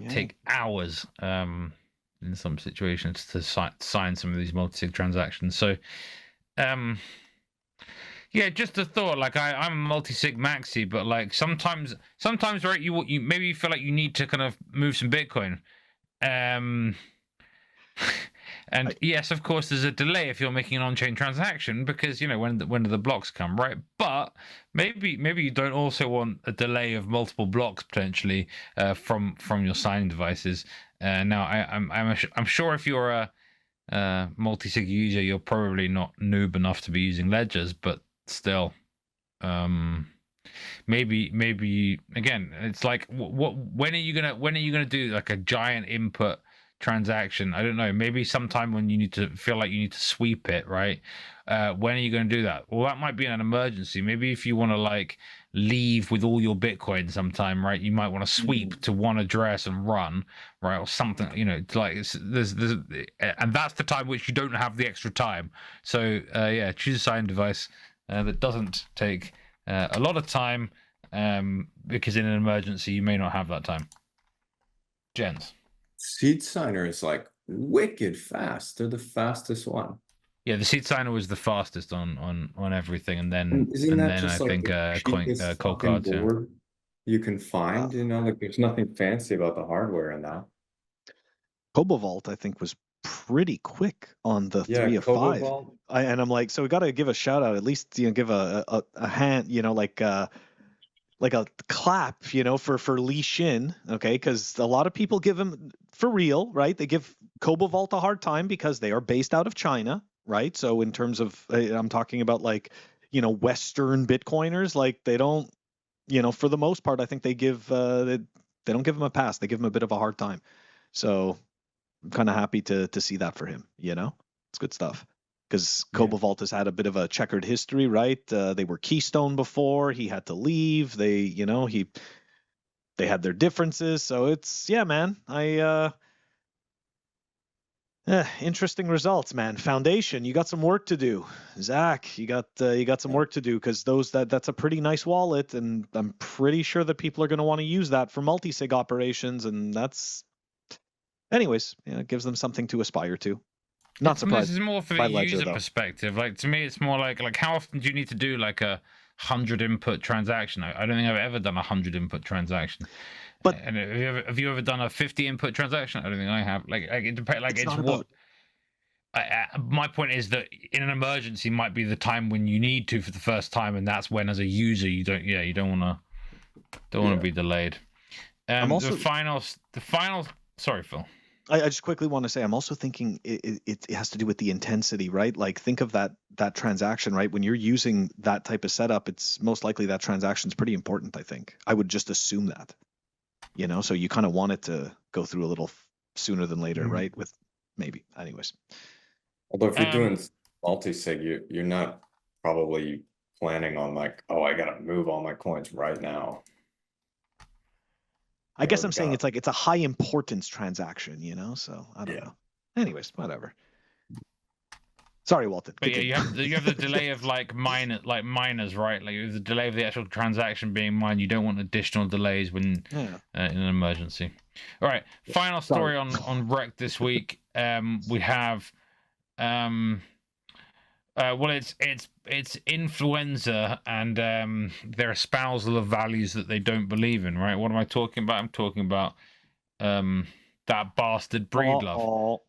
S2: take hours in some situations to sign some of these multi-sig transactions. So, yeah, just a thought. Like I'm a multi-sig maxi, but like sometimes, right? You maybe you feel like you need to kind of move some Bitcoin. And yes, of course, there's a delay if you're making an on-chain transaction, because when do the blocks come, right? But maybe you don't also want a delay of multiple blocks potentially from your signing devices. Now, I'm sure if you're a multi-sig user, you're probably not noob enough to be using ledgers, but still, maybe again, it's like when are you gonna do like a giant input transaction? I don't know, maybe sometime when you feel like you need to sweep it, right? When are you going to do that? Well, that might be an emergency. Maybe if you want to like leave with all your Bitcoin sometime, right? You might want to sweep to one address and run, right? Or something, like there's and that's the time which you don't have the extra time. So yeah, choose a signing device that doesn't take a lot of time, because in an emergency you may not have that time. Jens.
S4: Seed Signer is like wicked fast. They're the fastest one.
S2: Yeah, the Seed Signer was the fastest on everything, and then
S4: I
S2: think Cold Cards. Yeah.
S4: You can find, like there's nothing fancy about the hardware in that.
S3: Cobalt, I think, was pretty quick on the 3 of 5. And I'm like, so we got to give a shout out, at least give a hand, like a clap, for Li Xin, okay? Because a lot of people give him, for real, right? They give Cobalt a hard time because they are based out of China, right? So in terms of, I'm talking about like, Western Bitcoiners, like they don't, for the most part, I think they give They don't give him a pass. They give him a bit of a hard time. So I'm kind of happy to see that for him. It's good stuff. Because Cobalt has had a bit of a checkered history, right? They were Keystone before. He had to leave. They had their differences. So it's man. Interesting results, man. Foundation, you got some work to do. Zach, you got some work to do because that's a pretty nice wallet, and I'm pretty sure that people are going to want to use that for multi-sig operations, and that's, anyways, it gives them something to aspire to. Not surprised.
S2: This is more for the user perspective. Like, to me, it's more like how often do you need to do like a 100 input transaction? I don't think I've ever done a 100 input transaction. But and have you ever done a 50 input transaction? I don't think I have. Like it depends. Like it's what. My point is that in an emergency might be the time when you need to for the first time, and that's when, as a user, you don't want to be delayed. I'm also the final. Sorry, Phil.
S3: I just quickly want to say I'm also thinking it has to do with the intensity, right? Like think of that transaction, right? When you're using that type of setup, it's most likely that transaction is pretty important. I think I would just assume that. So you kind of want it to go through a little sooner than later, right? With maybe, anyways.
S4: Although if you're doing multi-sig, you're not probably planning on like, oh, I gotta move all my coins right now.
S3: I guess I'm saying it's a high importance transaction, So I don't know. Anyways, whatever. Sorry, Walton.
S2: But you have the delay of miners, right? Like the delay of the actual transaction being mined. You don't want additional delays when in an emergency. All right, final story on REKT this week. We have it's influenza and their espousal of values that they don't believe in, right? What am I talking about? I'm talking about that bastard Breedlove.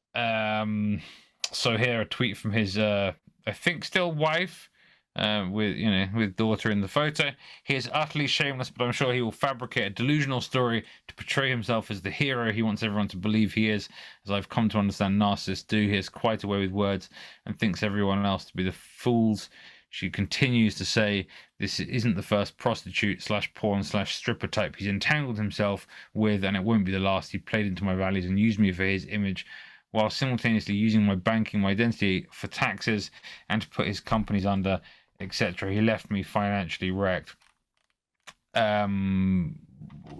S2: So here a tweet from his I think still wife, with daughter in the photo. He is utterly shameless, but I'm sure he will fabricate a delusional story to portray himself as the hero he wants everyone to believe he is. As I've come to understand narcissists do, he has quite a way with words and thinks everyone else to be the fools. She continues to say this isn't the first prostitute / porn / stripper type he's entangled himself with, and it won't be the last. He played into my values and used me for his image, while simultaneously using my banking, my identity for taxes and to put his companies under, etc. He left me financially wrecked.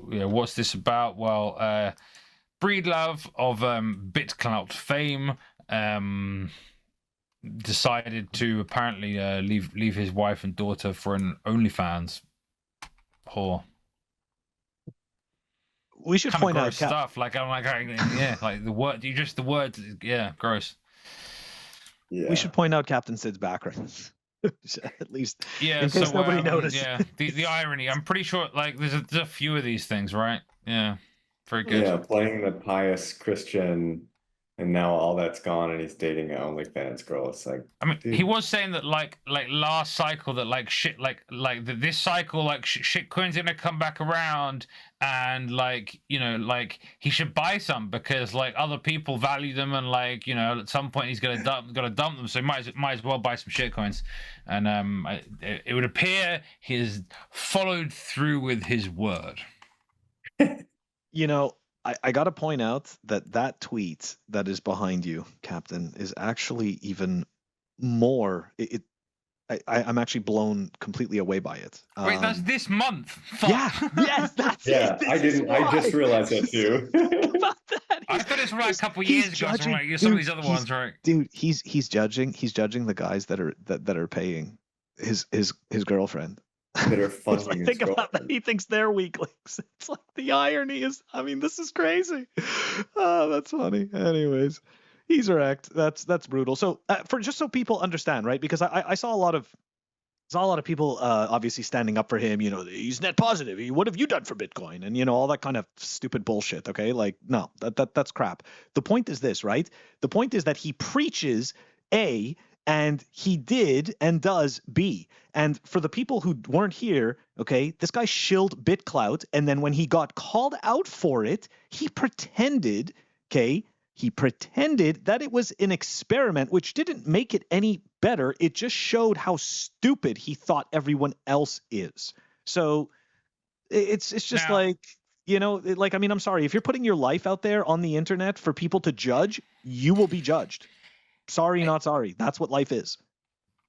S2: What's this about? Well, Breedlove of BitClout fame decided to apparently leave his wife and daughter for an OnlyFans whore.
S3: We should point out
S2: stuff like I'm like like the word the words gross.
S3: Yeah. We should point out CaptainSidd's background. At least in case nobody noticed.
S2: The irony. I'm pretty sure like there's a few of these things, right? Yeah, very good.
S4: Yeah, playing the pious Christian, and now all that's gone, and he's dating an OnlyFans girl. It's like,
S2: I mean,
S4: dude.
S2: He was saying that like last cycle that like shit this cycle like shit coins gonna come back around, and like he should buy some because like other people value them, and like at some point he's gonna dump them, so he might as well buy some shit coins. And it would appear he has followed through with his word.
S3: I got to point out that tweet that is behind you, Captain, is actually even more. I'm actually blown completely away by it.
S2: Wait, that's this month. Fuck.
S3: Yeah, yes, that's it.
S4: I didn't. I just realized that too.
S3: About that.
S2: I thought this was like a couple of years ago. Some of these other ones, right?
S3: Dude, he's judging the guys that are paying his girlfriend.
S4: That are funding
S3: think about that. He thinks they're weaklings. It's like the irony is, I mean, this is crazy. Oh, that's funny. Anyways, he's wrecked. That's brutal. So for just so people understand, right? Because I saw a lot of people obviously standing up for him. He's net positive. What have you done for Bitcoin? And all that kind of stupid bullshit. Okay, like no, that's crap. The point is this, right? The point is that he preaches A, and he did and does B. And for the people who weren't here, okay, this guy shilled BitClout, and then when he got called out for it, he pretended that it was an experiment, which didn't make it any better. It just showed how stupid he thought everyone else is. So it's just like, You know, like, I mean, I'm sorry. If you're putting your life out there on the internet for people to judge, you will be judged. Sorry, not sorry. That's what life is.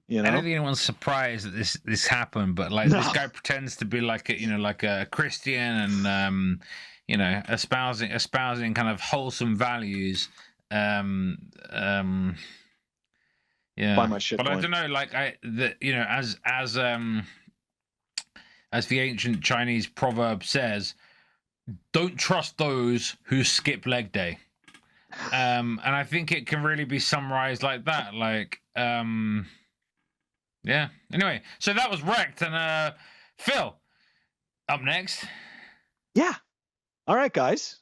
S3: You know?
S2: I don't think anyone's surprised that this happened, but like this guy pretends to be like a Christian and espousing kind of wholesome values. Yeah.
S3: Buy my shit
S2: but
S3: coin.
S2: I don't know, like as the ancient Chinese proverb says, don't trust those who skip leg day. And I think it can really be summarized like that. Like, yeah. Anyway, so that was REKT, and Phil, up next.
S3: Yeah. All right, guys.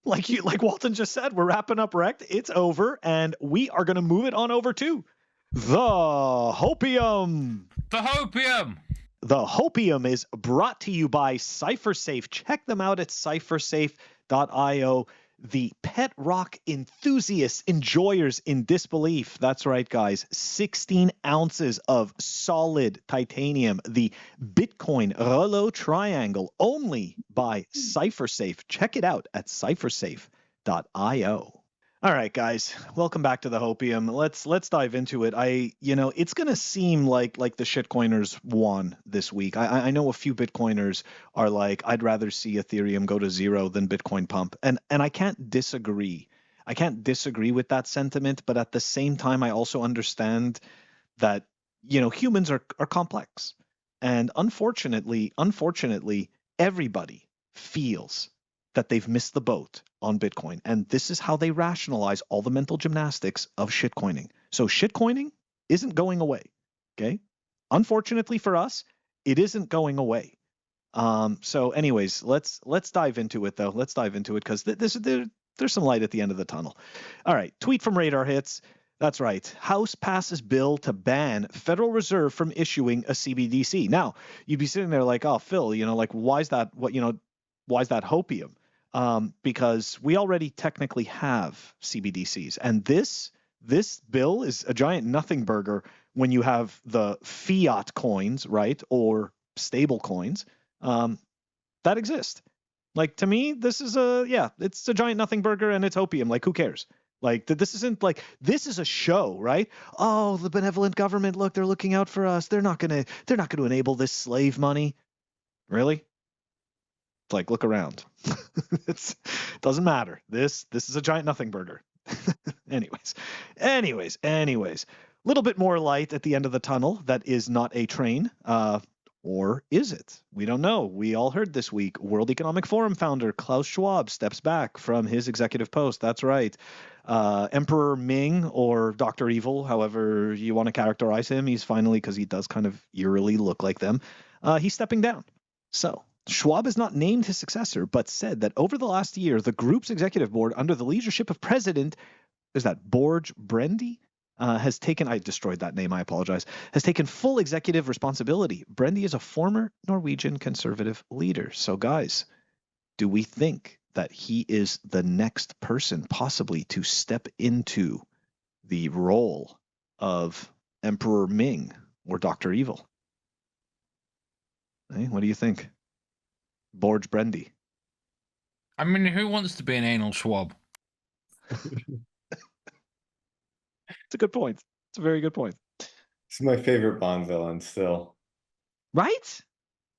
S3: Like Walton just said, we're wrapping up REKT. It's over, and we are going to move it on over to the Hopium.
S2: The Hopium.
S3: The Hopium is brought to you by CypherSafe. Check them out at CypherSafe.io. The pet rock enthusiasts, enjoyers in disbelief. That's right, guys. 16 ounces of solid titanium. The Bitcoin Rolo Triangle, only by CypherSafe. Check it out at CypherSafe.io. All right, guys, welcome back to the Hopium. Let's dive into it. It's gonna seem like the shitcoiners won this week. I know a few Bitcoiners are like, I'd rather see Ethereum go to zero than Bitcoin pump, and I can't disagree. I can't disagree with that sentiment, but at the same time, I also understand that humans are complex, and unfortunately, everybody feels that they've missed the boat on Bitcoin. And this is how they rationalize all the mental gymnastics of shitcoining. So shitcoining isn't going away, okay? Unfortunately for us, it isn't going away. So anyways, let's dive into it, though. Let's dive into it because there's some light at the end of the tunnel. All right, tweet from Radar Hits. That's right. House passes bill to ban Federal Reserve from issuing a CBDC. Now, you'd be sitting there like, oh, Phil, like, why is that Hopium? Because we already technically have CBDCs, and this bill is a giant nothing burger when you have the fiat coins, right, or stable coins that exist. Like, to me, this is it's a giant nothing burger, and it's Hopium. Like, who cares? Like, this isn't like, this is a show, right? Oh, the benevolent government, look, they're looking out for us. They're not gonna enable this slave money. Really? Like, look around. It doesn't matter. This is a giant nothing burger. Anyways, little bit more light at the end of the tunnel. That is not a train, or is it? We don't know. We all heard this week, World Economic Forum founder Klaus Schwab steps back from his executive post. That's right. Emperor Ming, or Dr. Evil, however you want to characterize him, he's finally, because he does kind of eerily look like them, he's stepping down. So Schwab has not named his successor, but said that over the last year, the group's executive board, under the leadership of President, Borge Brendy, has taken, I destroyed that name, I apologize, has taken full executive responsibility. Brendy is a former Norwegian conservative leader. So guys, do we think that he is the next person possibly to step into the role of Emperor Ming or Dr. Evil? Hey, what do you think? Borge Brendy.
S2: I mean, who wants to be an anal Schwab?
S3: It's a good point. It's a very good point.
S4: He's my favorite Bond villain still.
S3: Right?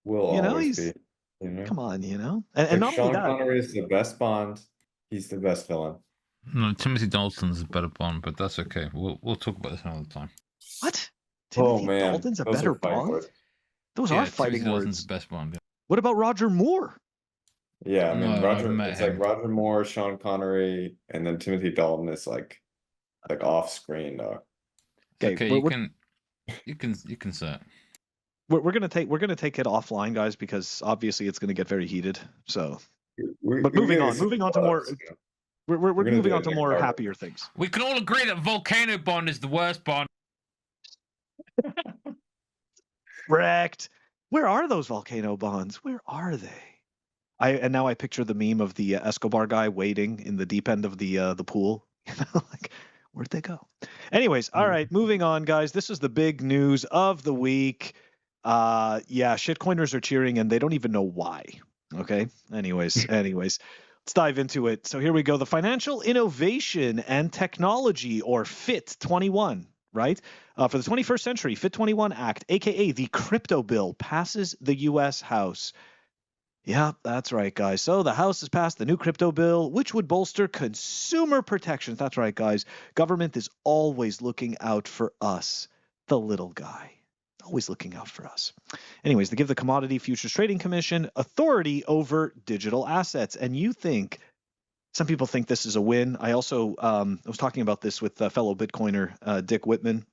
S4: Will always be.
S3: Come on, And
S4: Like
S3: not
S4: Sean
S3: only that,
S4: Connery is the best Bond. He's the best villain.
S2: No, Timothy Dalton's a better Bond, but that's okay. We'll talk about this another time.
S3: what? Timothy
S4: man,
S3: Dalton's a
S4: those
S3: better
S4: are fighting
S3: Bond?
S4: words.
S3: Those
S2: Yeah,
S3: are fighting
S2: Timothy Dalton's
S3: words.
S2: the best Bond. Yeah.
S3: What about Roger Moore?
S4: Yeah, I mean
S2: No, I've
S4: Roger.
S2: met
S4: It's
S2: him.
S4: like Roger Moore, Sean Connery, and then Timothy Dalton is like off screen though.
S2: Okay,
S3: we're-
S2: you can say it.
S3: We're gonna take it offline, guys, because obviously it's gonna get very heated. So, but moving on to more. We're
S4: gonna
S3: moving
S4: do
S3: on
S4: it
S3: to
S4: next
S3: more
S4: time.
S3: happier things.
S2: We can all agree that Volcano Bond is the worst Bond.
S3: REKT. Where are those volcano bonds? Where are they? And now I picture the meme of the Escobar guy waiting in the deep end of the pool. Like, where'd they go? Anyways, all right, moving on, guys. This is the big news of the week. Yeah, shitcoiners are cheering, and they don't even know why. Okay. Anyways, let's dive into it. So here we go. The Financial Innovation and Technology, or FIT 21, right? For the 21st Century, FIT 21 Act, aka the Crypto Bill, passes the U.S. House. Yeah, that's right, guys. So the House has passed the new crypto bill, which would bolster consumer protections. That's right, guys. Government is always looking out for us, the little guy. Always looking out for us. Anyways, they give the Commodity Futures Trading Commission authority over digital assets. And you think, some people think this is a win. I also was talking about this with fellow Bitcoiner Dick Whitman,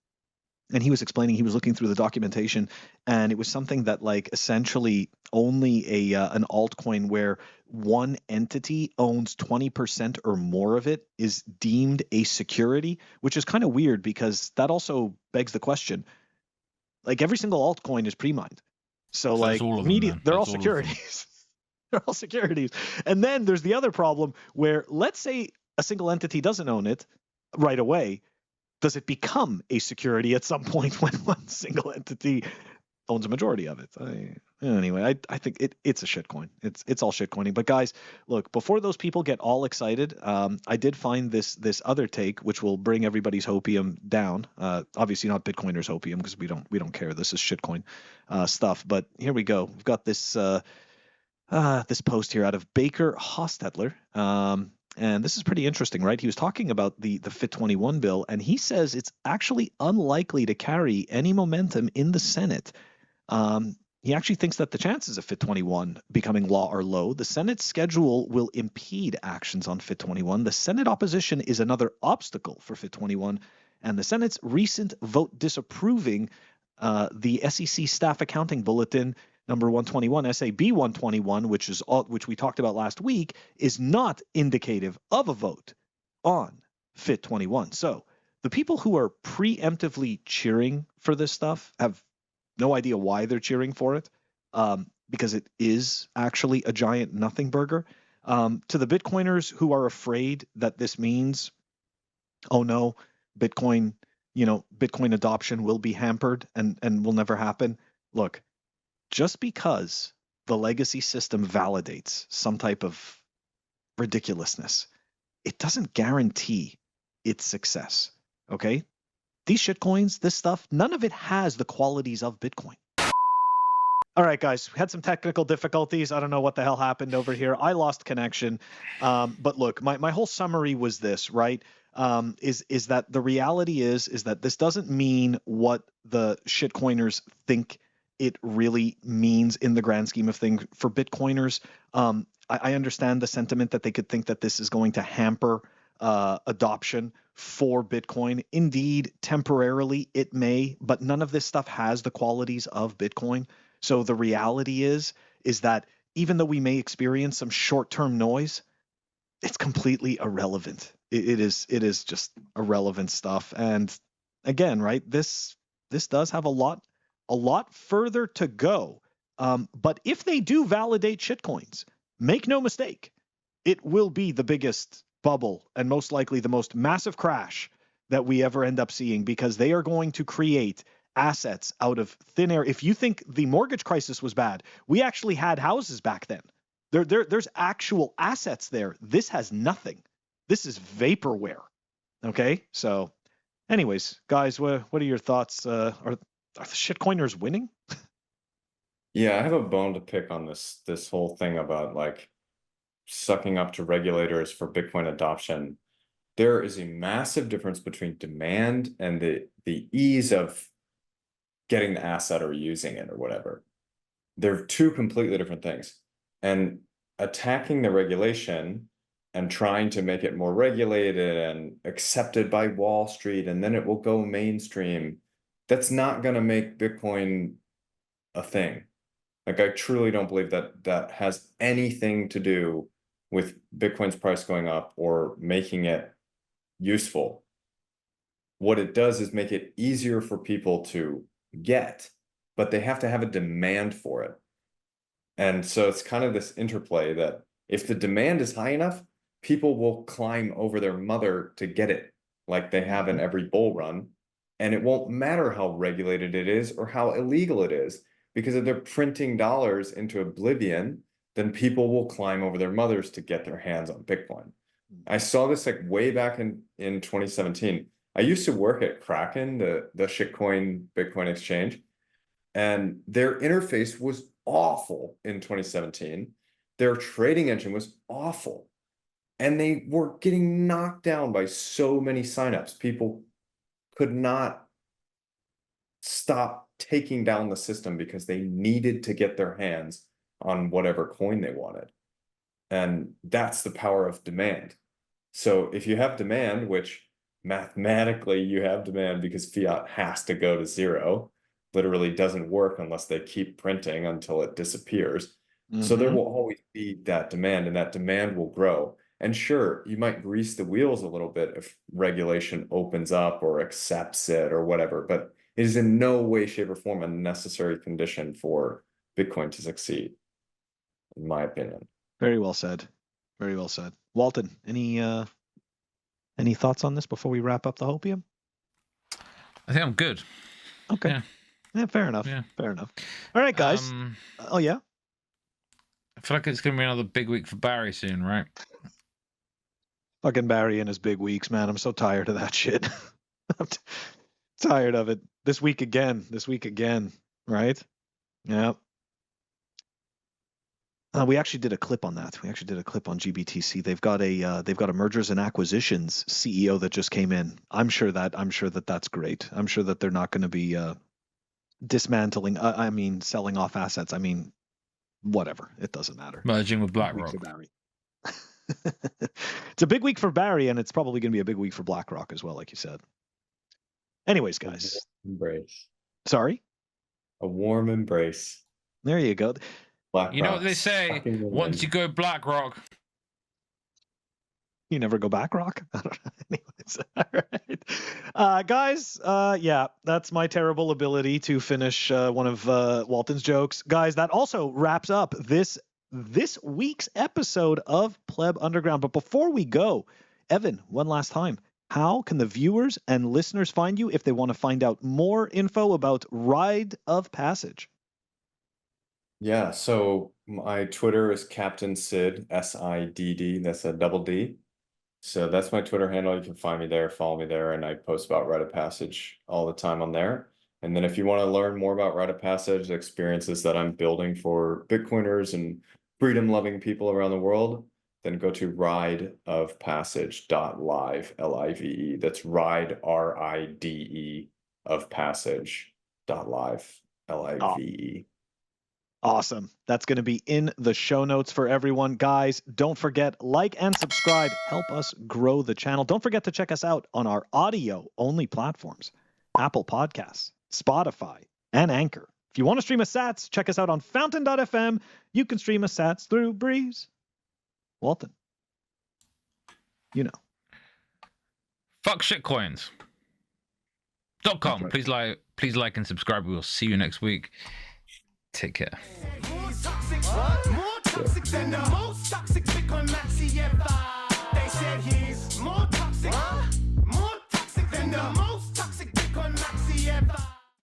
S3: and he was explaining, he was looking through the documentation, and it was something that, like, essentially only an altcoin where one entity owns 20% or more of it is deemed a security, which is kind of weird because that also begs the question, like, every single altcoin is pre-mined. So like,
S2: all of them, man.
S3: they're all
S2: That's all of them.
S3: securities. They're all securities. And then there's the other problem where, let's say a single entity doesn't own it right away. Does it become a security at some point when one single entity owns a majority of it? Anyway, I think it's a shitcoin. It's all shitcoining. But guys, look, before those people get all excited, I did find this other take, which will bring everybody's hopium down. Obviously not Bitcoiners' hopium, because we don't care. This is shitcoin stuff. But here we go. We've got this this post here out of Baker Hostetler. And this is pretty interesting, right? He was talking about the FIT 21 bill, and he says it's actually unlikely to carry any momentum in the Senate. He actually thinks that the chances of FIT 21 becoming law are low. The Senate schedule will impede actions on FIT 21. The Senate opposition is another obstacle for FIT 21, and the Senate's recent vote disapproving the SEC Staff Accounting Bulletin number 121, SAB 121, which we talked about last week, is not indicative of a vote on FIT 21. So the people who are preemptively cheering for this stuff have no idea why they're cheering for it, because it is actually a giant nothing burger. To the Bitcoiners who are afraid that this means, oh no, Bitcoin adoption will be hampered and will never happen. Look, just because the legacy system validates some type of ridiculousness, it doesn't guarantee its success. Okay? These shitcoins, this stuff, none of it has the qualities of Bitcoin. All right, guys, we had some technical difficulties. I don't know what the hell happened over here. I lost connection. But look, my whole summary was this, right? Is that the reality is that this doesn't mean what the shitcoiners think it really means in the grand scheme of things for Bitcoiners. I understand the sentiment that they could think that this is going to hamper adoption for Bitcoin. Indeed, temporarily it may, but none of this stuff has the qualities of Bitcoin. So the reality is that even though we may experience some short-term noise, it's completely irrelevant. It is just irrelevant stuff. And again, right, this does have a lot further to go. But if they do validate shitcoins, make no mistake, it will be the biggest bubble and most likely the most massive crash that we ever end up seeing, because they are going to create assets out of thin air. If you think the mortgage crisis was bad, we actually had houses back then. There's actual assets there. This has nothing. This is vaporware. Okay, so anyways, guys, what are your thoughts? Are the shitcoiners winning?
S4: Yeah, I have a bone to pick on this whole thing about like sucking up to regulators for Bitcoin adoption. There is a massive difference between demand and the ease of getting the asset or using it or whatever. They're two completely different things. And attacking the regulation and trying to make it more regulated and accepted by Wall Street, and then it will go mainstream, that's not going to make Bitcoin a thing. Like, I truly don't believe that has anything to do with Bitcoin's price going up or making it useful. What it does is make it easier for people to get, but they have to have a demand for it. And so it's kind of this interplay that if the demand is high enough, people will climb over their mother to get it, like they have in every bull run. And it won't matter how regulated it is or how illegal it is, because if they're printing dollars into oblivion, then people will climb over their mothers to get their hands on Bitcoin. I saw this like way back in 2017. I used to work at Kraken, the shitcoin Bitcoin exchange, and their interface was awful in 2017. Their trading engine was awful. And they were getting knocked down by so many signups. People could not stop taking down the system because they needed to get their hands on whatever coin they wanted. And that's the power of demand. So if you have demand, which mathematically you have demand because fiat has to go to zero, literally doesn't work unless they keep printing until it disappears. So there will always be that demand, and that demand will grow. And sure, you might grease the wheels a little bit if regulation opens up or accepts it or whatever, but it is in no way, shape, or form a necessary condition for Bitcoin to succeed, in my opinion.
S3: Very well said. Very well said. Walton, any thoughts on this before we wrap up the Hopium?
S2: I think I'm good.
S3: Okay. Yeah, fair enough.
S2: Yeah.
S3: Fair enough. All right, guys. Oh, yeah?
S2: I feel like it's going to be another big week for Barry soon, right?
S3: Fucking Barry and his big weeks, man. I'm so tired of that shit. I'm tired of it. This week again. Right? Yeah. We actually did a clip on that. We actually did a clip on GBTC. They've got a mergers and acquisitions CEO that just came in. I'm sure that that's great. I'm sure that they're not going to be dismantling. Selling off assets. Whatever. It doesn't matter.
S2: Merging with BlackRock.
S3: It's a big week for Barry, and it's probably going to be a big week for BlackRock as well, like you said. Anyways, guys.
S4: Embrace.
S3: Sorry?
S4: A warm embrace.
S3: There you go.
S4: BlackRock,
S2: you know what they say? Once you go BlackRock,
S3: you never go back, Rock? I don't know. Anyways, all right. Guys, yeah, that's my terrible ability to finish one of Walton's jokes. Guys, that also wraps up this week's episode of Pleb Underground. But before we go, Evan, one last time, how can the viewers and listeners find you if they want to find out more info about Ride of Passage?
S4: Yeah, so my Twitter is CaptainSidd, SIDD, that's a double D. So that's my Twitter handle. You can find me there, follow me there, and I post about Rite of Passage all the time on there. And then if you want to learn more about Rite of Passage, the experiences that I'm building for Bitcoiners and freedom-loving people around the world, then go to Rideofpassage.live, L-I-V-E. That's Ride, R-I-D-E, of Passage.live, L-I-V-E.
S3: Awesome. That's going to be in the show notes for everyone. Guys, don't forget, like and subscribe. Help us grow the channel. Don't forget to check us out on our audio-only platforms, Apple Podcasts, Spotify, and Anchor. If you want to stream us sats, check us out on fountain.fm. You can stream us sats through Breeze. Walton, you know.
S2: fuck shitcoins.com.
S3: Right.
S2: Please like and subscribe. We will see you next week. Take care.
S5: More toxic than the most toxic